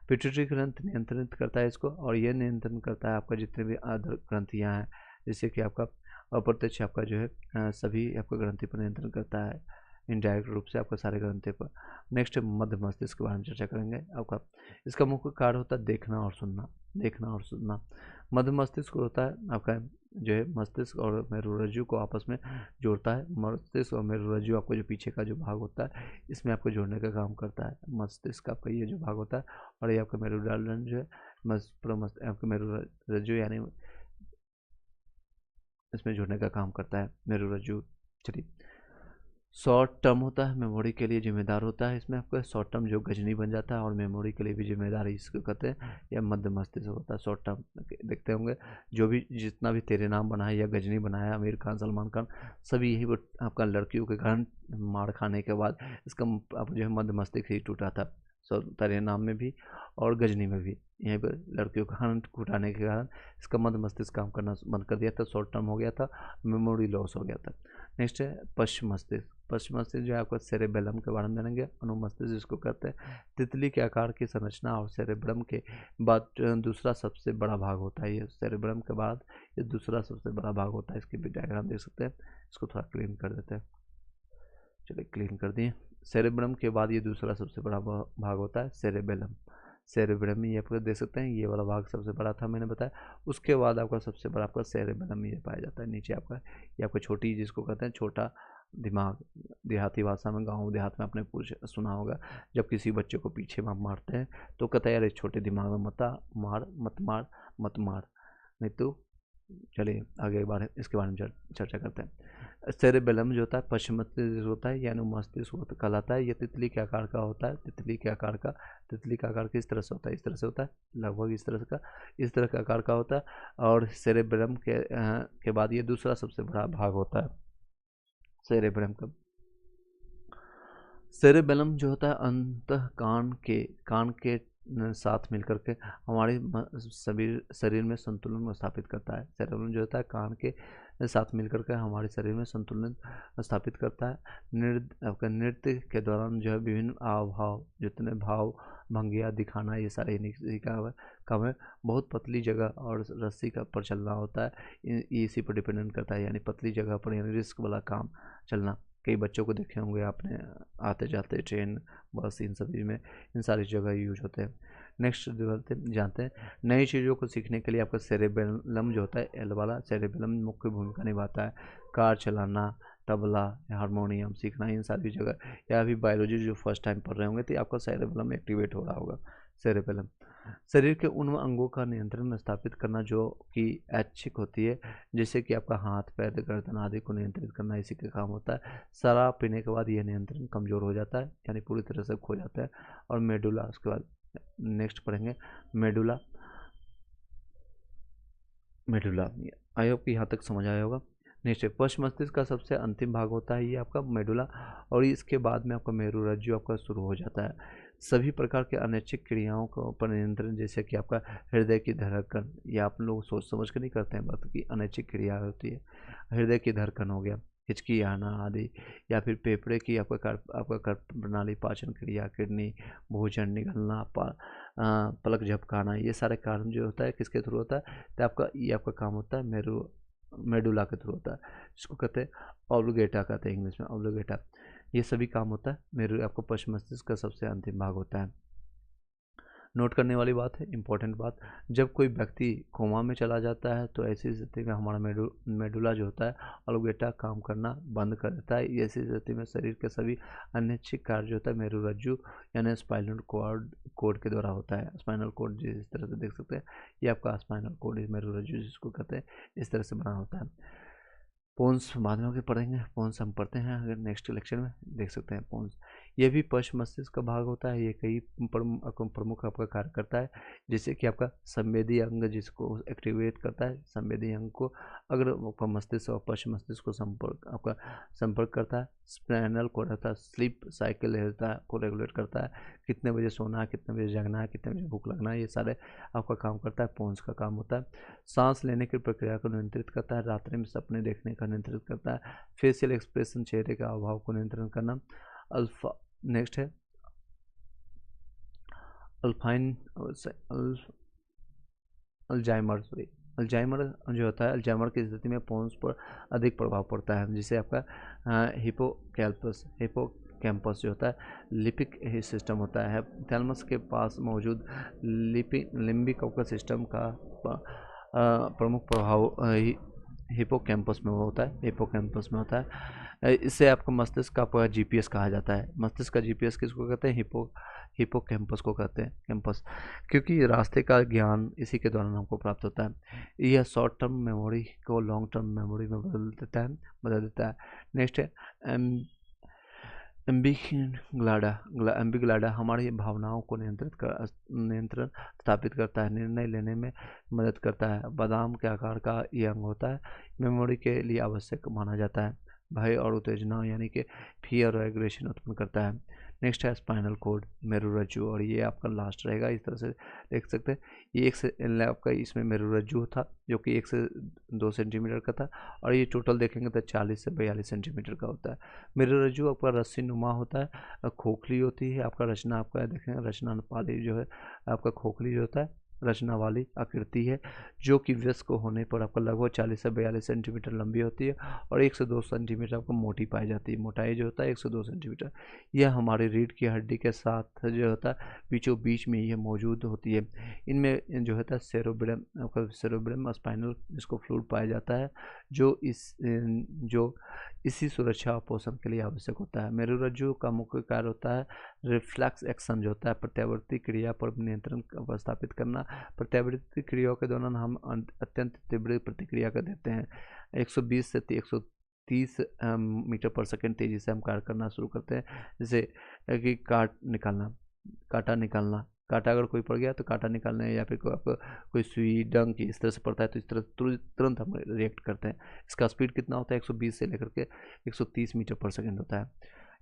पिट्यूटरी ग्रंथि नियंत्रित करता है इसको, और ये नियंत्रण करता है आपका जितने भी अदर ग्रंथियाँ हैं, जैसे कि आपका अप्रत्यक्ष आपका जो है सभी आपका ग्रंथि पर नियंत्रण करता है, इनडायरेक्ट रूप से आपका सारे ग्रंथि पर। नेक्स्ट मध्य मस्तिष्क के बारे में चर्चा करेंगे। आपका इसका मुख्य कार्य होता है देखना और सुनना, देखना और सुनना। मध्य मस्तिष्क होता है आपका जो है मस्तिष्क और मेरुरज्जु को आपस में जोड़ता है। मस्तिष्क और मेरुरज्जु आपको जो पीछे का जो भाग होता है इसमें आपको जोड़ने का काम करता है। मस्तिष्क आपका ये जो भाग होता है और ये आपका मेरुदंड जो है आपका मेरुरज्जु यानी इसमें जुड़ने का काम करता है मेरुरज्जु। चलिए, शॉर्ट टर्म होता है, मेमोरी के लिए जिम्मेदार होता है। इसमें आपका शॉर्ट टर्म जो गजनी बन जाता है और मेमोरी के लिए भी जिम्मेदार इसको कहते हैं। या मध्य मस्तिष्क होता है शॉर्ट टर्म। देखते होंगे जो भी जितना भी तेरे नाम बना है या गजनी बनाया है आमिर खान, सलमान खान, सभी यही आपका लड़कियों के कारण मार खाने के बाद इसका आप जो है मध्य मस्तिष्क ही टूटा था। तेरे नाम में भी और गजनी में भी यहीं पर लड़कियों का कान टूटाने के कारण इसका मध्य मस्तिष्क काम करना बंद कर दिया था, शॉर्ट टर्म हो गया था, मेमोरी लॉस हो गया था। नेक्स्ट है पश्चिम मस्तिष्क। पश्चिम मस्तिष्क जो है आपका सेरेबेलम के बारे में जानेंगे। अनुमस्तिष्क जिसको कहते हैं, तितली के आकार की संरचना और सेरेब्रम के बाद दूसरा सबसे बड़ा भाग होता है। ये सेरेब्रम के बाद ये दूसरा सबसे बड़ा भाग होता है। इसकी भी डायग्राम देख सकते हैं। इसको थोड़ा क्लीन कर देते हैं। चलिए, क्लीन कर दिए। सेरेब्रम के बाद ये दूसरा सबसे बड़ा भाग होता है सेरेबेलम। सेरेब्रम ये आपको देख सकते हैं, ये वाला भाग सबसे बड़ा था मैंने बताया। उसके बाद आपका सबसे बड़ा आपका सेरेबेलम ये पाया जाता है। नीचे आपका ये आपका छोटी जिसको कहते हैं छोटा दिमाग। देहाती भाषा में, गाँव देहात में आपने सुना होगा जब किसी बच्चे को पीछे में मारते हैं तो कहता है यार छोटे दिमाग में मत मार, नहीं तो। चलिए आगे इसके बारे में चर्चा करते हैं। सेरेबेलम जो होता है पश्चिम मस्तिष्क होता है, यानी मस्तिष्क कहलाता है। ये तितली के आकार का होता है। तितली का आकार किस तरह से होता है? इस तरह से होता है, लगभग इस तरह का आकार का होता है। और सेरेबेलम के बाद ये दूसरा सबसे बड़ा भाग होता है सेरेब्रम का। सेरेबेलम जो होता है अंतः कान के साथ मिलकर के हमारे शरीर में संतुलन स्थापित करता है। सेरेबेलम जो होता है कान के साथ मिलकर के हमारे शरीर में संतुलन स्थापित करता है। आपका नृत्य के दौरान जो है विभिन्न भाव, जितने भाव भंगिया दिखाना, ये सारे इसी का काम है। बहुत पतली जगह और रस्सी का पर चलना होता है, इसी पर डिपेंडेंट करता है। यानी पतली जगह पर यानी रिस्क वाला काम चलना। कई बच्चों को देखे होंगे आपने आते जाते ट्रेन, बस, इन सभी में इन सारी जगह यूज होते हैं। नेक्स्ट जानते हैं नई चीज़ों को सीखने के लिए आपका सेरेबेलम जो होता है एल वाला सेरेबेलम मुख्य भूमिका निभाता है। कार चलाना, तबला, हारमोनियम सीखना, इन सारी जगह, या अभी बायोलॉजी जो फर्स्ट टाइम पढ़ रहे होंगे तो आपका सेरेबेलम एक्टिवेट हो रहा होगा। सेरेबेलम शरीर के उन अंगों का नियंत्रण स्थापित करना जो कि ऐच्छिक होती है, जैसे कि आपका हाथ, पैर, गर्दन आदि को नियंत्रित करना इसी का काम होता है। शराब पीने के बाद यह नियंत्रण कमज़ोर हो जाता है, यानी पूरी तरह से खो जाता है। और मेडुला, उसके बाद नेक्स्ट पढ़ेंगे मेडुला। आई होप कि यहाँ तक समझ आया होगा। नेक्स्ट पश्चिम मस्तिष्क का सबसे अंतिम भाग होता है ये आपका मेडुला, और इसके बाद में आपका मेरुरज्जु आपका शुरू हो जाता है। सभी प्रकार के अनैच्छिक क्रियाओं को पर नियंत्रण, जैसे कि आपका हृदय की धड़कन, या आप लोग सोच समझ कर नहीं करते हैं बात की अनैच्छिक क्रिया होती है। हृदय की धड़कन हो गया, हिचकी आना आदि, या फिर फेफड़े की आपका कार्य प्रणाली, पाचन क्रिया, किडनी, भोजन निगलना, पलक झपकाना, ये सारे कारण जो होता है किसके थ्रू होता है? तो ये आपका काम होता है मेडुला के थ्रू होता है, जिसको कहते हैं ऑब्लिगेटा कहते हैं इंग्लिश में, ऑब्लिगेटा। ये सभी काम होता है आपको पश्चिम मस्तिष्क का सबसे अंतिम भाग होता है। नोट करने वाली बात है, इंपॉर्टेंट बात, जब कोई व्यक्ति कोमा में चला जाता है तो ऐसी स्थिति में हमारा मेडुला जो होता है ऑब्लिगेटा काम करना बंद कर देता है। ऐसी स्थिति में शरीर के सभी अनैच्छिक कार्य जो होता है मेरुरज्जु यानी स्पाइनल कोड के द्वारा होता है। स्पाइनल कोड जिस तरह से देख सकते हैं, ये आपका स्पाइनल कोड मेरुरज्जु जिसको कहते हैं, इस तरह से बना होता है। पोन्स बाद में पढ़ेंगे, पोन्स हम पढ़ते हैं अगर नेक्स्ट लेक्चर में, देख सकते हैं पोन्स। ये भी पश्चिम मस्तिष्क का भाग होता है। ये कई प्रमुख आपका कार्य करता है, जैसे कि आपका संवेदी अंग जिसको एक्टिवेट करता है। संवेदी अंग को अगर आपका मस्तिष्क और पश्चिम मस्तिष्क को संपर्क करता है। स्पाइनल कोड होता है, स्लीप साइकिल होता है को रेगुलेट करता है, कितने बजे सोना है, कितने बजे जगना है, कितने बजे भूख लगना है, ये सारे आपका काम करता है। पोन्स का काम होता है सांस लेने की प्रक्रिया को नियंत्रित करता है, रात्रि में सपने देखने का नियंत्रित करता है, फेशियल एक्सप्रेशन चेहरे का अभाव को नियंत्रण करना। अल्फा नेक्स्ट है अल्जाइमर अल्जाइमर जो होता है, अल्जाइमर की स्थिति में पोन्स पर अधिक प्रभाव पड़ता है, जिसे आपका हिपोकैम्पस जो होता है लिपिक सिस्टम होता है। थैलमस के पास मौजूद लिम्बिक सिस्टम का प्रमुख प्रभाव हिपोकैम्पस में होता है, हिपोकैम्पस में होता है। इससे आपका मस्तिष्क का आपका जीपीएस कहा जाता है। मस्तिष्क का जीपीएस किसको कहते हैं? हिपोकैम्पस को कहते हैं, कैंपस, क्योंकि रास्ते का ज्ञान इसी के दौरान हमको प्राप्त होता है। यह शॉर्ट टर्म मेमोरी को लॉन्ग टर्म मेमोरी में बदल देता है। नेक्स्ट है एम्बिग्लाडा हमारी भावनाओं को नियंत्रण स्थापित करता है, निर्णय लेने में मदद करता है। बादाम के आकार का यह अंग होता है, मेमोरी के लिए आवश्यक माना जाता है। भय और उत्तेजना यानी कि फियर और एग्रेशन उत्पन्न करता है। नेक्स्ट है स्पाइनल कॉर्ड, मेरुरज्जु, और ये आपका लास्ट रहेगा। इस तरह से देख सकते हैं, ये आपका इसमें मेरुरज्जु था जो कि 1 से 2 सेंटीमीटर का था, और ये टोटल देखेंगे तो 40 से 42 सेंटीमीटर का होता है। मेरुरज्जु आपका रस्सी नुमा होता है, खोखली होती है, आपका रचना आपका देखेंगे रचना पाली जो है आपका खोखली जो होता है रचना वाली आकृति है, जो कि वयस्क होने पर आपका लगभग 40 से 42 सेंटीमीटर लंबी होती है और 1 से 2 सेंटीमीटर आपको मोटी पाई जाती है। मोटाई जो होता है 1 से 2 सेंटीमीटर। यह हमारी रीढ़ की हड्डी के साथ जो होता है बीचों बीच में यह मौजूद होती है। इनमें जो होता है सेरेब्रम स्पाइनल जिसको फ्लूइड पाया जाता है, जो इसी सुरक्षा और पोषण के लिए आवश्यक होता है। मेरुरज्जु का मुख्य कार्य होता है रिफ्लेक्स एक्शन, जो होता है प्रत्यावर्ती क्रिया पर नियंत्रण स्थापित करना। प्रत्यावर्ती क्रियाओं के दौरान हम अत्यंत तीव्र प्रतिक्रिया कर देते हैं। 120 से 130 मीटर पर सेकेंड तेजी से हम कार्य करना शुरू करते हैं, जैसे कि कांटा निकालना। कांटा अगर कोई पड़ गया तो कांटा निकालने, या फिर कोई सुई डंक इस तरह से पड़ता है तो इस तरह तुरंत हम रिएक्ट करते हैं। इसका स्पीड कितना होता है? 120 से लेकर के 130 मीटर पर सेकेंड होता है,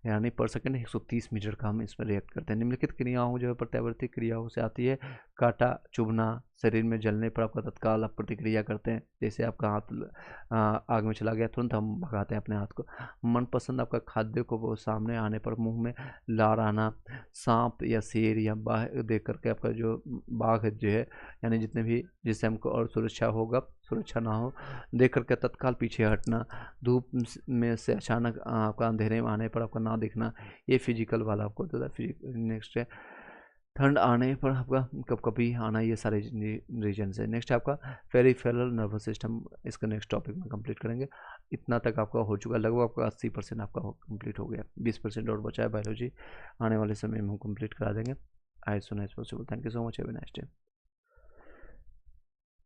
यानी पर सेकंड 130 मीटर का हम इसमें रिएक्ट करते हैं। निम्नलिखित क्रियाओं जो है प्रत्यावर्ती क्रियाओं से आती है। कांटा चुभना, शरीर में जलने पर आपका तत्काल आप प्रतिक्रिया करते हैं, जैसे आपका हाथ आग में चला गया तुरंत हम भगाते हैं अपने हाथ को। मनपसंद आपका खाद्य को वो सामने आने पर मुंह में लार आना, सांप या शेर या बाघ देख करके आपका जो बाघ जो है यानी जितने भी जिससे हमको और सुरक्षा ना हो देख करके तत्काल पीछे हटना, धूप में से अचानक आपका अंधेरे में आने पर आपका ना दिखना, ये फिजिकल वाला आपको होता है। नेक्स्ट है ठंड आने पर आपका कब कभी आना, ये सारे रीजन है। नेक्स्ट आपका पेरिफेरल नर्वस सिस्टम, इसका नेक्स्ट टॉपिक में कंप्लीट करेंगे। इतना तक आपका हो चुका है, लगभग आपका 80% आपका कंप्लीट हो गया, 20% और बचा है बायोलॉजी। आने वाले समय में हम कंप्लीट करा देंगे। I soon as possible. Thank you so much, have a nice day.